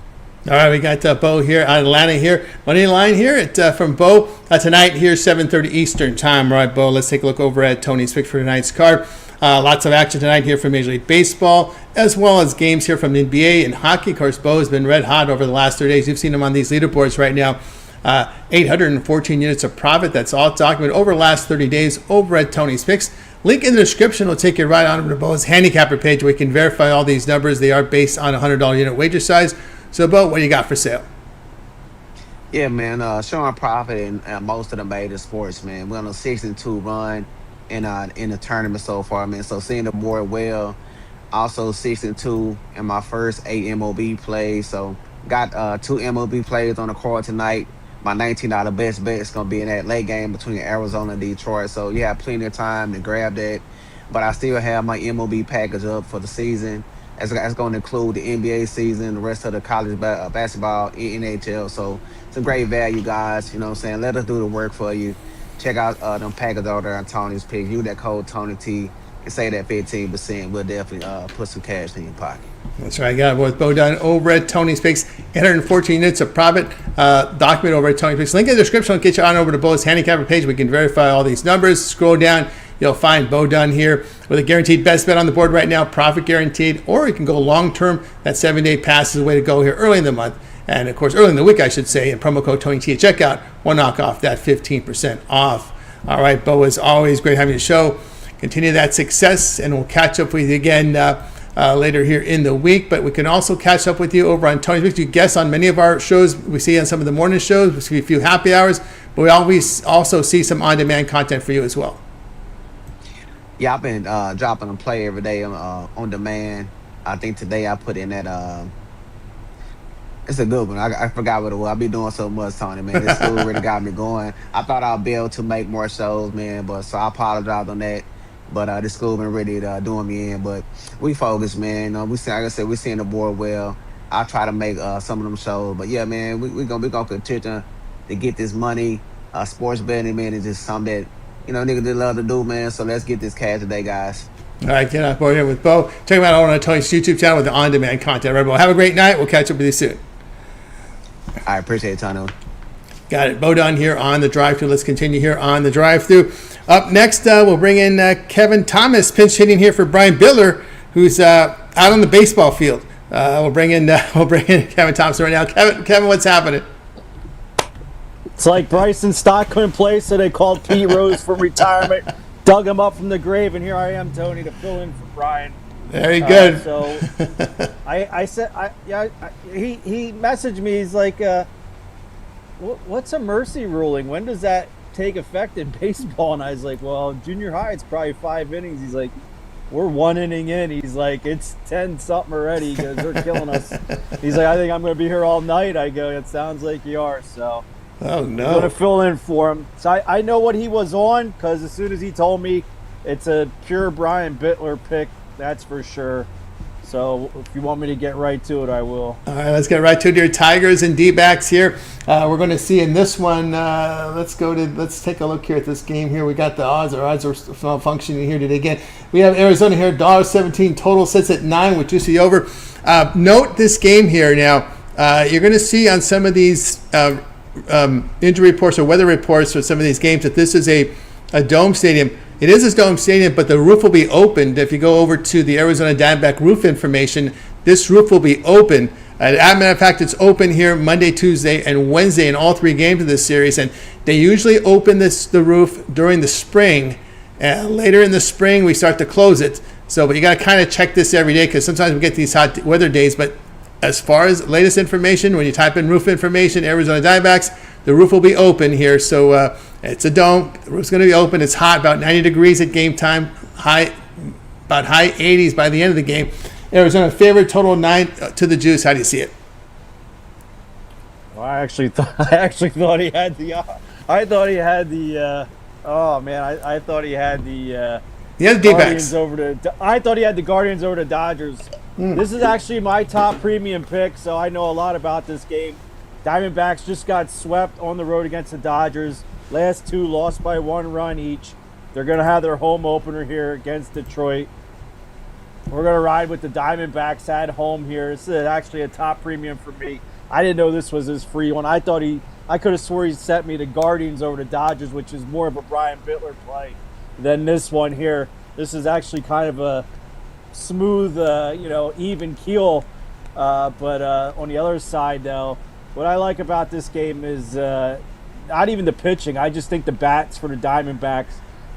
All right, we got Bo here on Atlanta here. Money line here from Bo tonight here, 7:30 Eastern time. All right, Bo, let's take a look over at Tony's picks for tonight's card. Lots of action tonight here from Major League Baseball, as well as games here from the NBA and hockey. Of course, Bo has been red hot over the last 30 days. You've seen him on these leaderboards right now. 814 units of profit. That's all documented over the last 30 days over at Tony's Picks. Link in the description will take you right on over to Bo's handicapper page where you can verify all these numbers. They are based on a $100 unit wager size. So, Bo, what do you got for sale? Yeah, man, showing profit in most of the major sports, man. We're on a 6-2 run in the tournament so far, man. So seeing the board well. Also 6-2 in my first 8 MLB plays. So got 2 MLB plays on the card tonight. My $19 best bet is going to be in that late game between Arizona and Detroit. So you have plenty of time to grab that. But I still have my MLB package up for the season. That's going to include the NBA season, the rest of the college basketball, NHL. So it's a great value, guys. You know what I'm saying? Let us do the work for you. Check out them packages over there on Tony's Picks. Use that code TonyT and say that 15%. We'll definitely put some cash in your pocket. That's right. I got it with Bo Dunn over at Tony's Picks. 814 units of profit. Document over at Tony's Picks. Link in the description will get you on over to Bo's handicapper page. We can verify all these numbers. Scroll down. You'll find Bo Dunn here with a guaranteed best bet on the board right now, profit guaranteed, or you can go long-term. That 7-day pass is the way to go here early in the month. And, of course, early in the week, I should say, and promo code TonyT at checkout will knock off that 15% off. All right, Bo, as always, great having you show. Continue that success, and we'll catch up with you again later here in the week. But we can also catch up with you over on Tony's Picks. You guest on many of our shows. We see on some of the morning shows. We see a few happy hours. But we always also see some on-demand content for you as well. Yeah, I've been dropping a play every day on demand. I think today I put in that. It's a good one. I forgot what it was. I've been doing so much, Tony, man. This school really got me going. I thought I'd be able to make more shows, man, so I apologize on that. But this school been really doing me in. But we focus, man. Like I said, we're seeing the board well. I'll try to make some of them shows. But yeah, man, we're gonna continue to get this money. Sports betting, man, is just something that niggas just love to do, man. So let's get this cash today, guys. All right, get on board here with Bo. Check him out on Tony's YouTube channel with the on-demand content. Right, Bo. Have a great night. We'll catch up with you soon. I appreciate it, Tony. Got it. Bo Dunn here on the drive-thru. Let's continue here on the drive-thru. Up next, we'll bring in Kevin Thomas, pinch hitting here for Brian Biller, who's out on the baseball field. We'll bring in Kevin Thompson right now. Kevin, what's happening? It's like Bryson Stott couldn't play, so they called Pete Rose from retirement, dug him up from the grave, and here I am, Tony, to fill in for Brian. Very good. So I said, he messaged me. He's like, "What's a mercy ruling? When does that take effect in baseball?" And I was like, "Well, junior high, it's probably 5 innings." He's like, "We're 1 inning in." He's like, "It's 10 something already." He goes, "They're killing us." He's like, "I think I'm going to be here all night." I go, "It sounds like you are." So. Oh, no. I'm going to fill in for him. So I know what he was on, because as soon as he told me it's a pure Brian Bittler pick, that's for sure. So if you want me to get right to it, I will. All right, let's get right to it here. Tigers and D-backs here. We're going to see in this one, let's take a look here at this game here. We got the odds. Our odds are functioning here today. Again, we have Arizona here, $1.17 total, sits at 9 with juicy over. Note this game here now. You're going to see on some of these injury reports or weather reports for some of these games that this is a dome stadium. It is a dome stadium, but the roof will be opened. If you go over to the Arizona Diamondback roof information, this roof will be open. As a matter of fact, it's open here Monday, Tuesday, and Wednesday in all 3 games of this series. And they usually open the roof during the spring. Later in the spring, we start to close it. But you got to kind of check this every day, because sometimes we get these hot weather days. But as far as latest information, when you type in roof information, Arizona Diamondbacks, the roof will be open here. So it's a dome. The roof's going to be open. It's hot, about 90 degrees at game time, about high 80s by the end of the game. Arizona favorite, total 9 to the juice. How do you see it? Well, I actually thought he had the. I thought he had the. Oh man, I thought he had the. He had the D-backs. I thought he had the Guardians over the Dodgers. This is actually my top premium pick, so I know a lot about this game. Diamondbacks just got swept on the road against the Dodgers. Last 2 lost by 1 run each. They're going to have their home opener here against Detroit. We're going to ride with the Diamondbacks at home here. This is actually a top premium for me. I didn't know this was his free one. I could have swore he set me the Guardians over the Dodgers, which is more of a Brian Bittler play than this one here. This is actually kind of a smooth, even keel. But on the other side, though, what I like about this game is not even the pitching. I just think the bats for the Diamondbacks.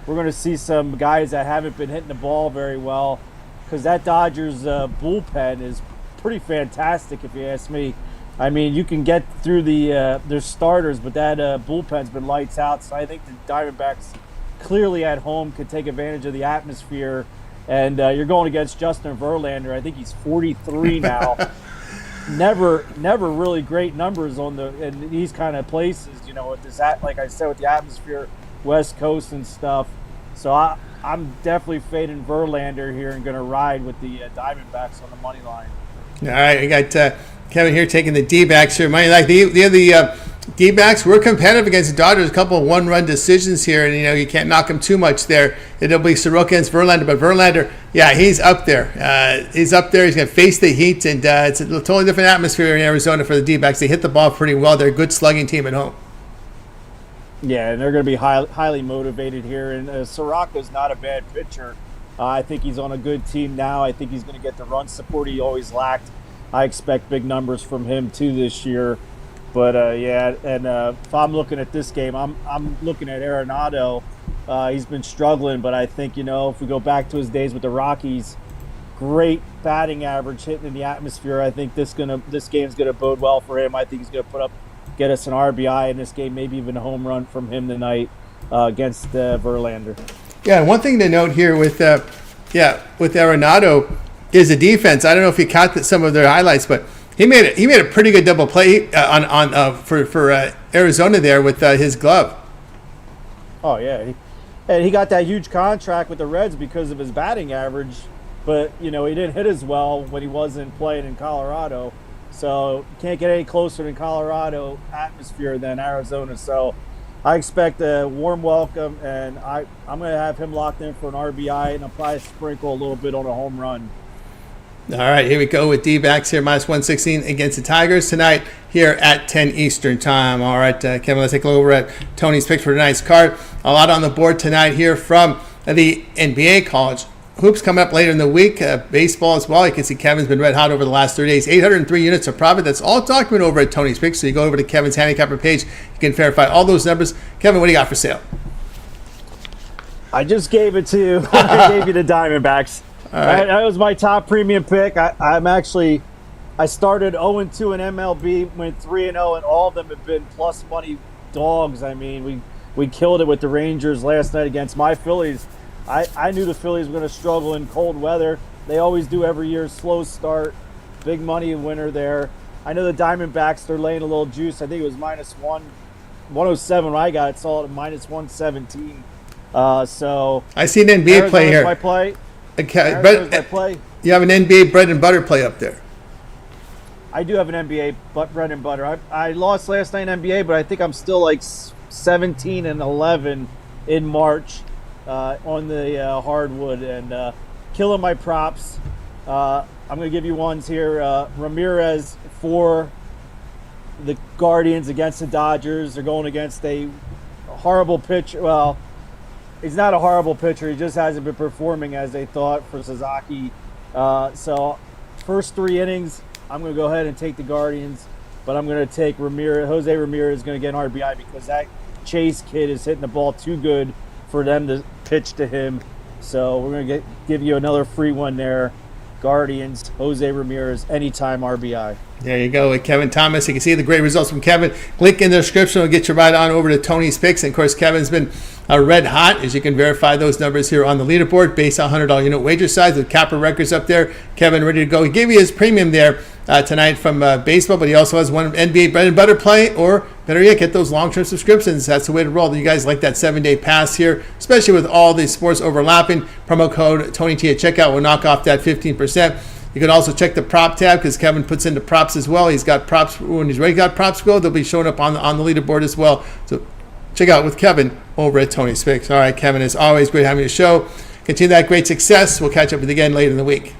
We're going to see some guys that haven't been hitting the ball very well, because that Dodgers bullpen is pretty fantastic, if you ask me. I mean, you can get through their starters, but that bullpen's been lights out. So I think the Diamondbacks clearly at home could take advantage of the atmosphere. And you're going against Justin Verlander. I think he's 43 now. Never really great numbers in these kind of places, with this, like I said, with the atmosphere, West Coast and stuff. So I'm definitely fading Verlander here and going to ride with the Diamondbacks on the money line. All right, we got Kevin here taking the D-backs here. Money like the D-backs were competitive against the Dodgers. A couple of 1-run decisions here, and you can't knock them too much there. It'll be Soroka against Verlander, but Verlander, he's up there. He's up there. He's going to face the heat, and it's a totally different atmosphere in Arizona for the D-backs. They hit the ball pretty well. They're a good slugging team at home. Yeah, and they're going to be highly motivated here. And Soroka's not a bad pitcher. I think he's on a good team now. I think he's going to get the run support he always lacked. I expect big numbers from him too this year. But if I'm looking at this game, I'm looking at Arenado. He's been struggling, but I think if we go back to his days with the Rockies, great batting average, hitting in the atmosphere. I think this game's gonna bode well for him. I think he's gonna get us an RBI in this game, maybe even a home run from him tonight against Verlander. Yeah, one thing to note here with Arenado is the defense. I don't know if you caught some of their highlights, but he made a pretty good double play for Arizona there with his glove. Oh yeah, and he got that huge contract with the Reds because of his batting average, but he didn't hit as well when he wasn't playing in Colorado. So you can't get any closer than Colorado atmosphere than Arizona. So I expect a warm welcome, and I'm going to have him locked in for an RBI, and I'll probably sprinkle a little bit on a home run. All right, here we go with D-backs here, minus 116 against the Tigers tonight here at 10 Eastern time. All right, Kevin, let's take a look over at Tony's picks for tonight's card. A lot on the board tonight here from the NBA college hoops coming up later in the week. Baseball as well. You can see Kevin's been red hot over the last 30 days. 803 units of profit. That's all documented over at Tony's Picks. So you go over to Kevin's handicapper page. You can verify all those numbers. Kevin, what do you got for sale? I just gave it to you. I gave you the Diamondbacks. All right. That was my top premium pick. I started 0-2 in MLB, went 3-0, and all of them have been plus money dogs. I mean, we killed it with the Rangers last night against my Phillies. I knew the Phillies were going to struggle in cold weather. They always do every year. Slow start, big money winner there. I know the Diamondbacks, they're laying a little juice. I think it was -107 when I got it. Saw it at -117. So I see an NBA play here. My play. Okay, My play. you have an NBA bread and butter play up there. I do have an NBA bread and butter. I lost last night in NBA, but I think I'm still like 17-11 in March on the hardwood and killing my props. I'm going to give you ones here. Ramirez for the Guardians against the Dodgers. They're going against a horrible pitcher. Well, he's not a horrible pitcher. He just hasn't been performing as they thought for Zawacky. So first 3 innings, I'm going to go ahead and take the Guardians, but I'm going to take Ramirez. Jose Ramirez is going to get an RBI because that Chase kid is hitting the ball too good for them to pitch to him. So we're going to give you another free one there. Guardians, Jose Ramirez, anytime RBI. There you go with Kevin Thomas. You can see the great results from Kevin. Link in the description will get you right on over to Tony's Picks. And, of course, Kevin's been red hot, as you can verify those numbers here on the leaderboard based on $100 unit wager size with Capper records up there. Kevin ready to go. He gave you his premium there tonight from baseball, but he also has one NBA bread and butter play, or better yet, get those long-term subscriptions. That's the way to roll. You guys like that 7-day pass here, especially with all these sports overlapping. Promo code TonyT at checkout will knock off that 15%. You can also check the prop tab because Kevin puts into props as well. He's got props when he's ready. Got props go. They'll be showing up on the leaderboard as well. So check out with Kevin over at Tony's Picks. All right, Kevin, it's always great having you show. Continue that great success. We'll catch up with you again later in the week.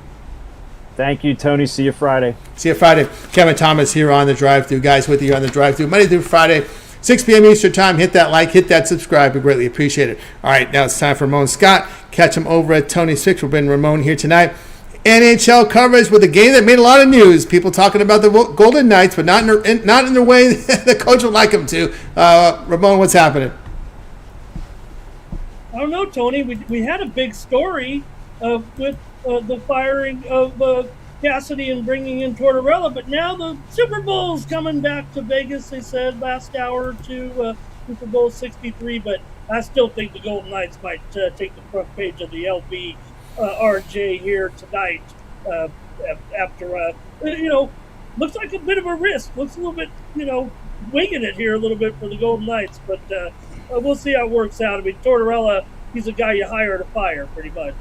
Thank you, Tony. See you Friday. See you Friday. Kevin Thomas here on the Drive-Thru. Guys, with you on the Drive-Thru Monday through Friday, 6 p.m. Eastern Time. Hit that like, hit that subscribe. We greatly appreciate it. All right, now it's time for Ramon Scott. Catch him over at Tony's Picks. We'll bring Ramon here tonight. NHL coverage with a game that made a lot of news. People talking about the Golden Knights, but not in the way the coach would like them to. Ramon, what's happening? I don't know, Tony. We had a big story with the firing of Cassidy and bringing in Tortorella, but now the Super Bowl's coming back to Vegas, they said last hour or two, Super Bowl 63, but I still think the Golden Knights might take the front page of the LB RJ here tonight after, looks like a bit of a risk. Looks a little bit, winging it here a little bit for the Golden Knights, but we'll see how it works out. I mean, Tortorella, he's a guy you hire to fire pretty much.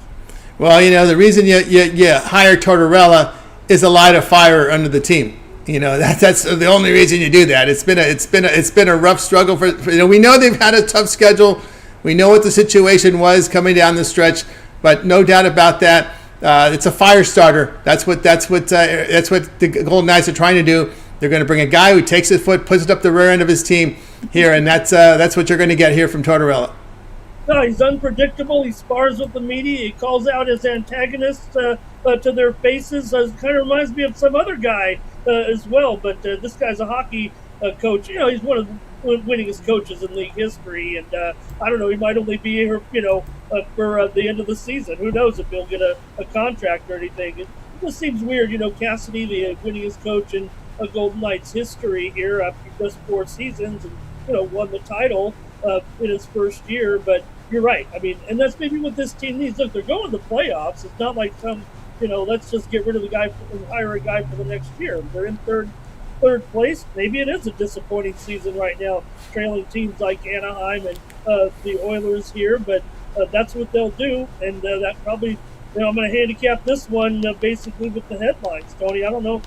Well, the reason you hire Tortorella is a light of fire under the team. That's the only reason you do that. It's been a rough struggle for we know they've had a tough schedule. We know what the situation was coming down the stretch. But no doubt about that, it's a fire starter. That's what the Golden Knights are trying to do. They're going to bring a guy who takes his foot, puts it up the rear end of his team here, and that's what you're going to get here from Tortorella. No, he's unpredictable. He spars with the media. He calls out his antagonists to their faces. Kind of reminds me of some other guy as well. But this guy's a hockey coach. He's one of the winningest coaches in league history, and I don't know, he might only be here, for the end of the season. Who knows if he'll get a contract or anything. It just seems weird, Cassidy, the winningest coach in Golden Knights history here after just 4 seasons and, won the title in his first year. But you're right. I mean, and that's maybe what this team needs. Look, they're going to the playoffs. It's not like let's just get rid of the guy and hire a guy for the next year. They're in third place. Maybe it is a disappointing season right now, trailing teams like Anaheim and the Oilers here, but that's what they'll do, and that probably, I'm going to handicap this one basically with the headlines, Tony. I don't know,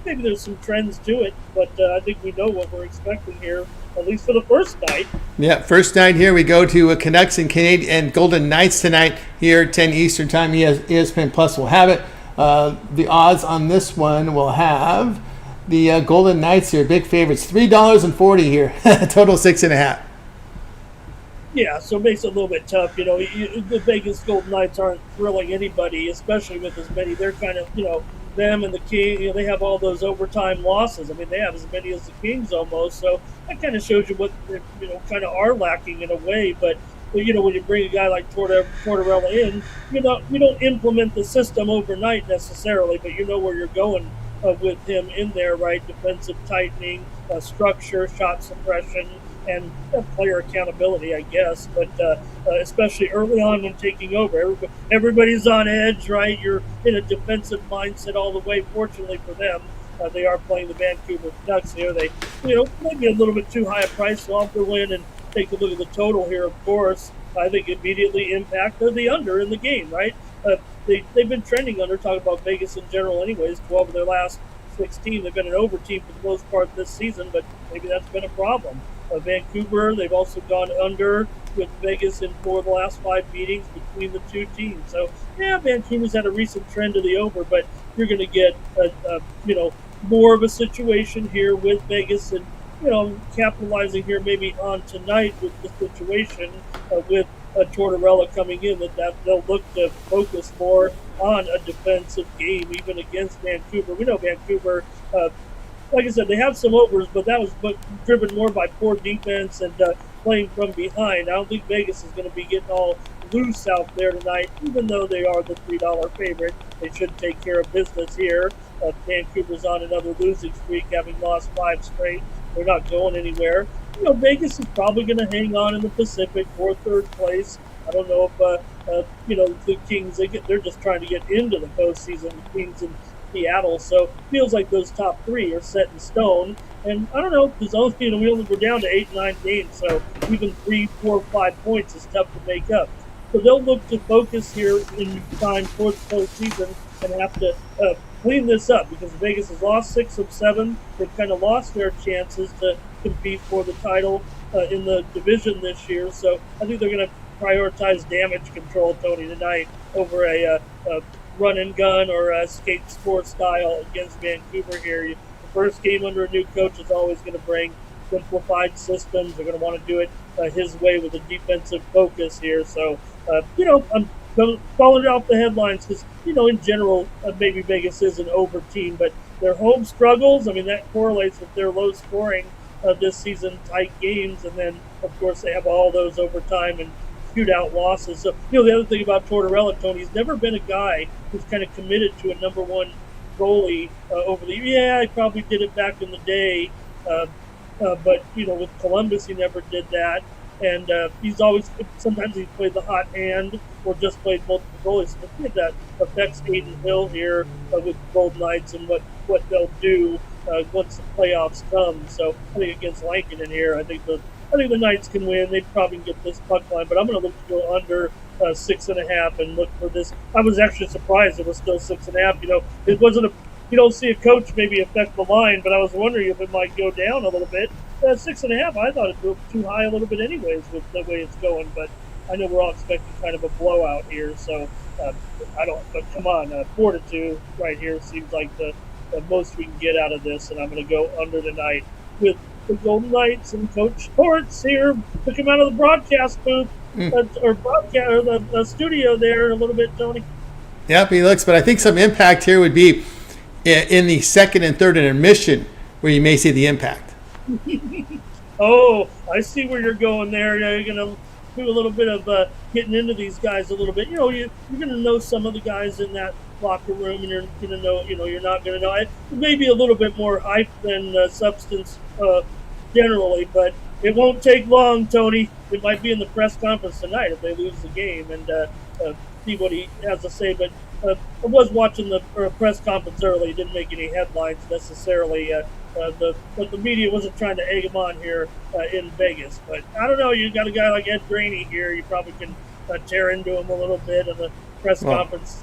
maybe there's some trends to it, but I think we know what we're expecting here, at least for the first night. Yeah, first night here we go to Canucks and Canadian and Golden Knights tonight here, 10 Eastern Time. ESPN Plus will have it. The odds on this one will have the Golden Knights here, big favorites, $3.40 here, total 6.5. Yeah, so it makes it a little bit tough. The Vegas Golden Knights aren't thrilling anybody, especially with as many. They're kind of, them and the King, they have all those overtime losses. I mean, they have as many as the Kings almost. So that kind of shows you what, kind of are lacking in a way. But when you bring a guy like Tortorella in, you don't implement the system overnight necessarily, but you know where you're going with him in there, right? Defensive tightening, structure, shot suppression, and player accountability, I guess. But especially early on when taking over, everybody's on edge, right? You're in a defensive mindset all the way. Fortunately for them, they are playing the Vancouver Canucks here. They, maybe a little bit too high a price, so I'll go in and take a look at the total here, of course. I think immediately impact the under in the game, right? They've been trending under, talking about Vegas in general anyways. 12 of their last 16, they've been an over team for the most part this season, but maybe that's been a problem. Vancouver, they've also gone under with Vegas in 4 of the last 5 meetings between the two teams. So, yeah, Vancouver's had a recent trend to the over, but you're going to get, more of a situation here with Vegas and, capitalizing here maybe on tonight with the situation with Tortorella coming in, that they'll look to focus more on a defensive game, even against Vancouver. We know Vancouver, like I said, they have some overs, but that was driven more by poor defense and playing from behind. I don't think Vegas is going to be getting all loose out there tonight, even though they are the $3 favorite. They should take care of business here. Vancouver's on another losing streak, having lost 5 straight. They're not going anywhere. Vegas is probably going to hang on in the Pacific for 3rd place. I don't know if, the Kings, they're just trying to get into the postseason, the Kings and Seattle. So it feels like those top 3 are set in stone. And I don't know, because we're down to 8, 9 games. So even 3, 4, 5 points is tough to make up. So they'll look to focus here in time towards postseason and have to clean this up, because Vegas has lost 6 of 7. They've kind of lost their chances to compete for the title in the division this year. So I think they're going to prioritize damage control, Tony, tonight over a run and gun or a skate sport style against Vancouver here. The first game under a new coach is always going to bring simplified systems. They're going to want to do it his way with a defensive focus here. So, I'm calling it off the headlines because, in general, maybe Vegas is an over team, but their home struggles, that correlates with their low scoring this season, tight games, and then, of course, they have all those overtime and shootout losses. So, the other thing about Tortorella, Tony, he's never been a guy who's kind of committed to a number 1 goalie over the years. Yeah, he probably did it back in the day, but, with Columbus, he never did that. And sometimes he's played the hot hand or just played multiple goalies. So I think that affects Aiden Hill here with Golden Knights and what they'll do once the playoffs come. So I think against Lankinen here, I think the Knights can win. They probably can get this puck line, but I'm going to look to go under 6.5 and look for this. I was actually surprised it was still 6.5. It wasn't you don't see a coach maybe affect the line, but I was wondering if it might go down a little bit. 6.5, I thought it was too high a little bit anyways with the way it's going, but I know we're all expecting kind of a blowout here, so but come on, 4-2 right here seems like the most we can get out of this, and I'm going to go under tonight with the Golden Knights and Coach Torts here. Took him out of the broadcast booth, or the studio there a little bit, Tony. Yep, he looks, but I think some impact here would be in the second and third intermission where you may see the impact. Oh, I see where you're going there. You're going to do a little bit of getting into these guys a little bit. You're going to know some of the guys in that locker room, and you're going to know, you're not going to know. It may be a little bit more hype than substance generally, but it won't take long, Tony. It might be in the press conference tonight if they lose the game and see what he has to say. But I was watching the press conference early. It didn't make any headlines necessarily. But the media wasn't trying to egg him on here in Vegas. But I don't know. You got a guy like Ed Graney here. You probably can tear into him a little bit in the press conference.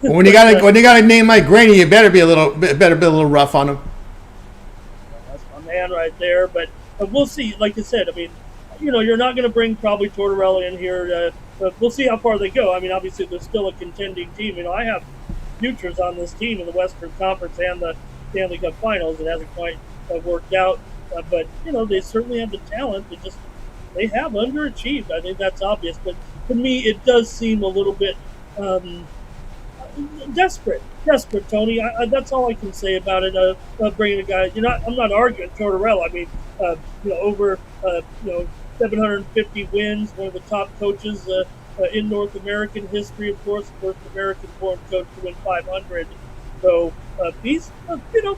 When you got a name like Graney, you better be a little rough on him. That's my man right there. But we'll see. Like I said, you're not going to bring probably Tortorella in here. But we'll see how far they go. Obviously, they're still a contending team. I have futures on this team in the Western Conference and the Stanley Cup Finals. It hasn't quite worked out. But, they certainly have the talent. They just they have underachieved. I think that's obvious, but to me, it does seem a little bit desperate, Tony. That's all I can say about it. Bringing a guy, I'm not arguing Tortorella. I mean, over 750 wins, one of the top coaches in North American history, of course, first American-born coach to win 500. So he's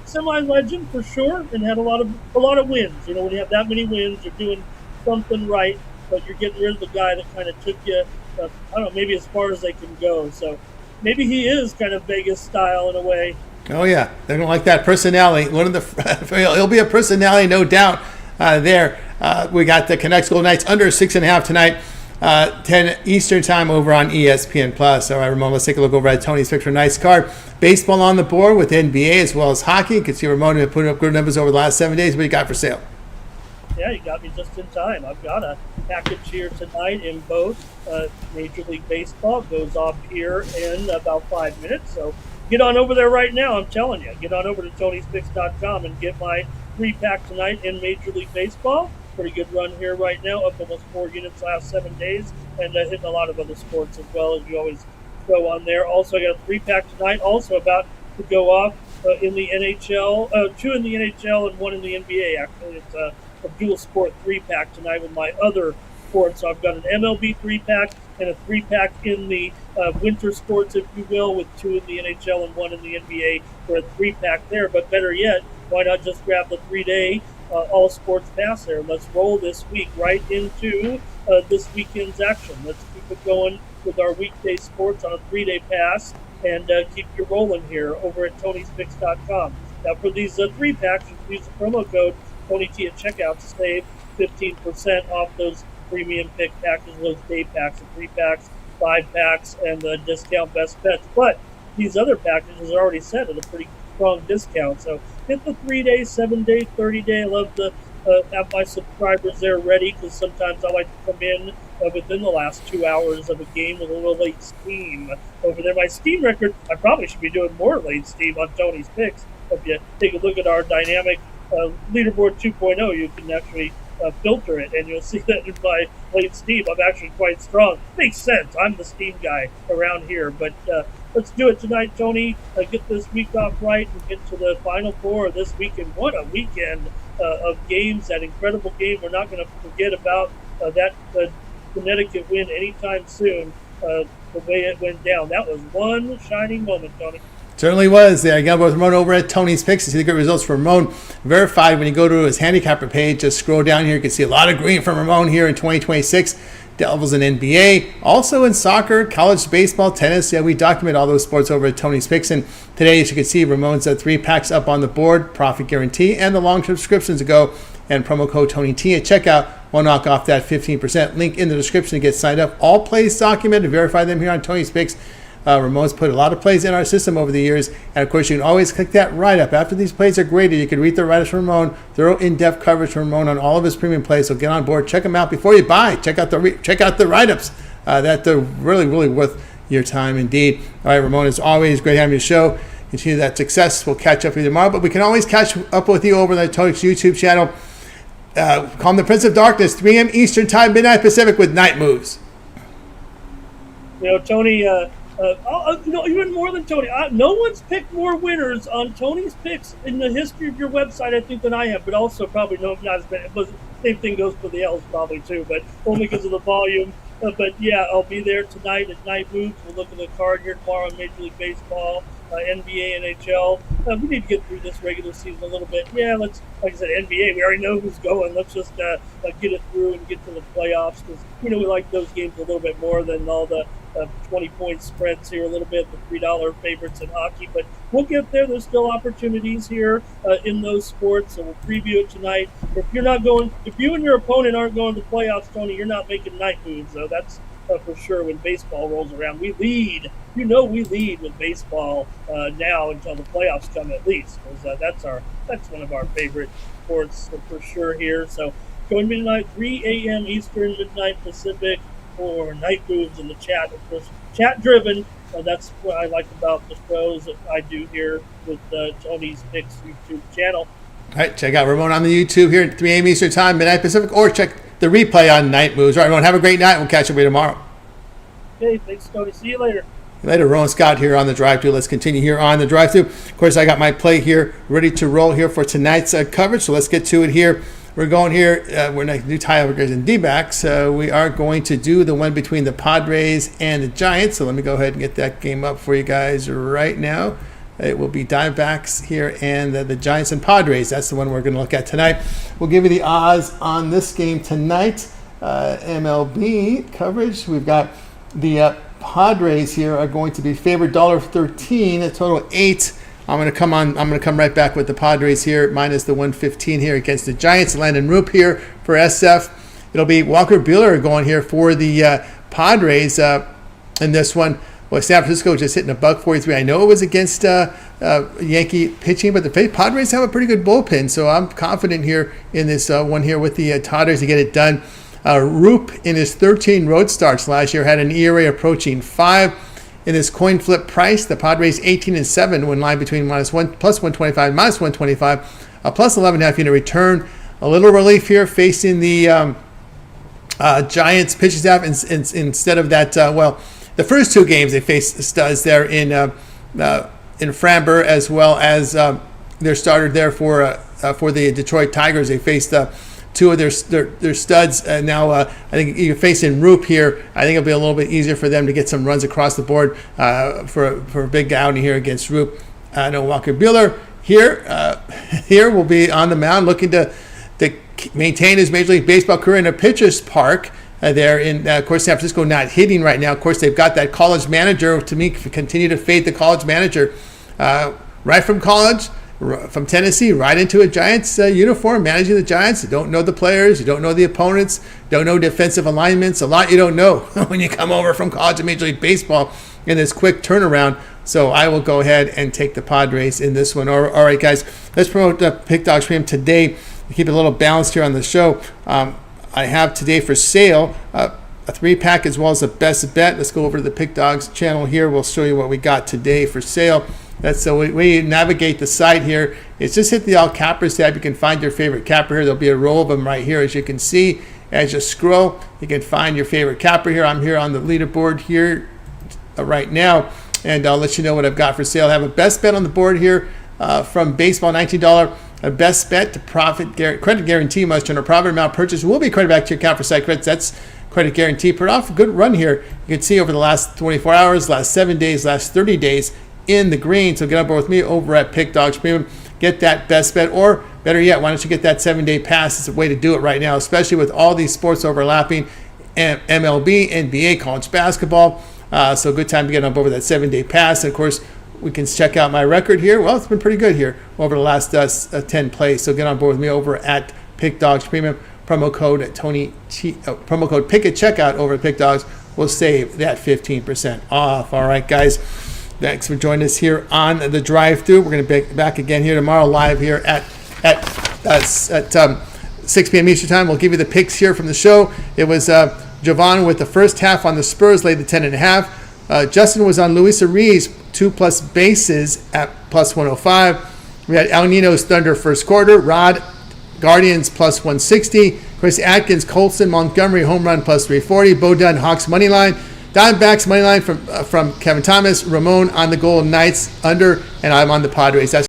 semi-legend for sure, and had a lot of wins. When you have that many wins, you're doing something right, but you're getting rid of the guy that kind of took you, I don't know, maybe as far as they can go. So maybe he is kind of Vegas style in a way. Oh yeah, they're gonna like that personality. He'll be a personality, no doubt. There, we got the Canucks Golden Knights under 6.5 tonight. 10 Eastern time over on ESPN Plus. All right, Ramon, let's take a look over at Tony's picture. Nice card. Baseball on the board with NBA as well as hockey. You can see Ramon has put up good numbers over the last 7 days. What do you got for sale? Yeah, you got me just in time. I've got a package here tonight in both. Major League Baseball goes off here in about 5 minutes. So get on over there right now. I'm telling you. Get on over to Tony'sPicks.com and get my 3-pack tonight in Major League Baseball. Pretty good run here right now, up almost 4 units last 7 days, and hitting a lot of other sports as well, as you always go on there. Also, I got a 3-pack tonight, also about to go off in the NHL, 2 in the NHL and 1 in the NBA. Actually, it's a dual sport 3-pack tonight with my other sports. So I've got an MLB 3-pack and a 3-pack in the winter sports, if you will, with 2 in the NHL and 1 in the NBA for a 3-pack there. But better yet, why not just grab the 3-day all sports pass there? Let's roll this week right into this weekend's action. Let's keep it going with our weekday sports on a 3-day pass and keep you rolling here over at Tony'sPicks.com. Now, for these 3-packs, you can use the promo code TonyT at checkout to save 15% off those premium pick packages, those day packs, the 3-packs, 5-packs, and the discount best bets. But these other packages are already set at a pretty strong discount. So hit the 3-day, 7-day, 30-day. I love to have my subscribers there ready, because sometimes I like to come in within the last 2 hours of a game with a little late steam over there. My steam record, I probably should be doing more late steam on Tony's Picks. If you take a look at our dynamic leaderboard 2.0, you can actually filter it, and you'll see that in my late steam, I'm actually quite strong. Makes sense. I'm the steam guy around here. But let's do it tonight, Tony. Get this week off right and get to the Final Four this weekend. What a weekend of games, that incredible game. We're not going to forget about that Connecticut win anytime soon, the way it went down. That was one shining moment, Tony. Certainly was. There, I got with Ramon over at Tony's Picks to see the good results for Ramon. Verified when you go to his handicapper page. Just scroll down here. You can see a lot of green from Ramon here in 2026. Devils in NBA, also in soccer, college baseball, tennis. Yeah, we document all those sports over at Tony's Picks. And today, as you can see, Ramon's 3-packs up on the board, profit guarantee, and the long subscriptions to go. And promo code TonyT at checkout will knock off that 15%. Link in the description to get signed up. All plays documented. Verify them here on Tony's Picks. Ramon's put a lot of plays in our system over the years. And, of course, you can always click that write-up. After these plays are graded, you can read the write-ups from Ramon, thorough in-depth coverage from Ramon on all of his premium plays. So get on board. Check them out before you buy. Check out the write-ups. They're really, really worth your time indeed. All right, Ramon, it's always great having you on the show. Continue that success. We'll catch up with you tomorrow. But we can always catch up with you over the Tony's YouTube channel. Call him the Prince of Darkness, 3 a.m. Eastern Time, midnight Pacific with Night Moves. Tony... even more than Tony. No one's picked more winners on Tony's Picks in the history of your website, I think, than I have. But also probably not as many. Same thing goes for the L's probably too, but only because of the volume. But yeah, I'll be there tonight at Night Moves. We'll look at the card here tomorrow on Major League Baseball, NBA, NHL. We need to get through this regular season a little bit. Yeah, like I said, NBA, we already know who's going. Let's just get it through and get to the playoffs, because we like those games a little bit more than all the 20-point spreads here a little bit, the $3 favorites in hockey. But we'll get there. There's still opportunities here in those sports, so we'll preview it tonight. If you and your opponent aren't going to the playoffs, Tony, you're not making Night Moves. So that's for sure. When baseball rolls around, we lead. We lead with baseball now until the playoffs come, at least, because that's one of our favorite sports for sure here. So join me tonight, 3 a.m. Eastern, midnight Pacific, for Night Moves in the chat. Of course, chat driven. That's what I like about the shows that I do here with Tony's Picks YouTube channel. All right, check out Ramon on the YouTube here at 3 a.m. Eastern Time, midnight Pacific, or check the replay on Night Moves. All right, everyone, have a great night. We'll catch up with you tomorrow. Okay, thanks, Tony. See you later. Later, Ramon Scott here on the drive-thru. Let's continue here on the drive-thru. Of course, I got my play here ready to roll here for tonight's coverage. So let's get to it here. We're going here. We're not going to do tiebreakers and D-backs. We are going to do the one between the Padres and the Giants. So let me go ahead and get that game up for you guys right now. It will be Diamondbacks here and the Giants and Padres. That's the one we're going to look at tonight. We'll give you the odds on this game tonight. MLB coverage. We've got the Padres here are going to be favored $1.13, a total of 8. I'm going to come right back with the Padres here, minus the 115 here against the Giants. Landon Roop here for SF. It'll be Walker Buehler going here for the Padres in this one. Well, San Francisco just hitting $143. I know it was against Yankee pitching, but the Padres have a pretty good bullpen, so I'm confident here in this one here with the Padres to get it done. Roop, in his 13 road starts last year, had an ERA approaching 5. In his coin flip price, the Padres 18-7 when line between plus 125, minus 125, a plus 11.5 unit return. A little relief here facing the Giants pitching staff instead of that. The first 2 games they faced studs there in Framber, as well as their starter there for the Detroit Tigers. They faced 2 of their studs. Now, I think you're facing Roop here. I think it'll be a little bit easier for them to get some runs across the board for a big outing here against Roop. I know Walker Buehler here will be on the mound looking to maintain his Major League Baseball career in a pitcher's park. There in, of course, San Francisco not hitting right now. Of course, they've got that college manager. To me, continue to fade the college manager right from college. From Tennessee right into a Giants uniform, managing the Giants. You don't know the players, you don't know the opponents, don't know defensive alignments. A lot you don't know when you come over from college to Major League Baseball in this quick turnaround. So I will go ahead and take the Padres in this one. All right, guys, let's promote Pick Dogs Premium today. Keep it a little balanced here on the show. I have today for sale a 3-pack as well as a best bet. Let's go over to the Pick Dogs channel here. We'll show you what we got today for sale. That's the way you navigate the site here. It's just hit the All Cappers tab. You can find your favorite capper here. There'll be a row of them right here, as you can see. As you scroll, you can find your favorite capper here. I'm here on the leaderboard here right now, and I'll let you know what I've got for sale. I have a best bet on the board here from Baseball, $19. A best bet to credit guarantee must turn a profit amount purchase will be credited back to your account for site credits. That's credit guarantee. Put off a good run here. You can see over the last 24 hours, last 7 days, last 30 days, in the green. So get on board with me over at Pick Dogs Premium. Get that best bet, or better yet, why don't you get that 7-day pass? It's a way to do it right now, especially with all these sports overlapping, MLB, NBA, college basketball. So good time to get on board with that 7-day pass. And of course, we can check out my record here. Well, it's been pretty good here over the last 10 plays. So get on board with me over at Pick Dogs Premium. Promo code promo code PICK at checkout over at Pick Dogs will save that 15% off. All right, guys. Thanks for joining us here on the drive-thru. We're going to be back again here tomorrow live here at 6 p.m. Eastern time. We'll give you the picks here from the show. It was Javon with the first half on the Spurs, laid the 10.5. Justin was on Luis Ariz, 2+ bases at plus 105. We had El Nino's Thunder first quarter. Rod, Guardians plus 160. Chris Atkins, Colson, Montgomery home run plus 340. Bo Dunn, Hawks money line. Diamondbacks money line from Kevin Thomas. Ramon on the Golden Knights under, and I'm on the Padres. That's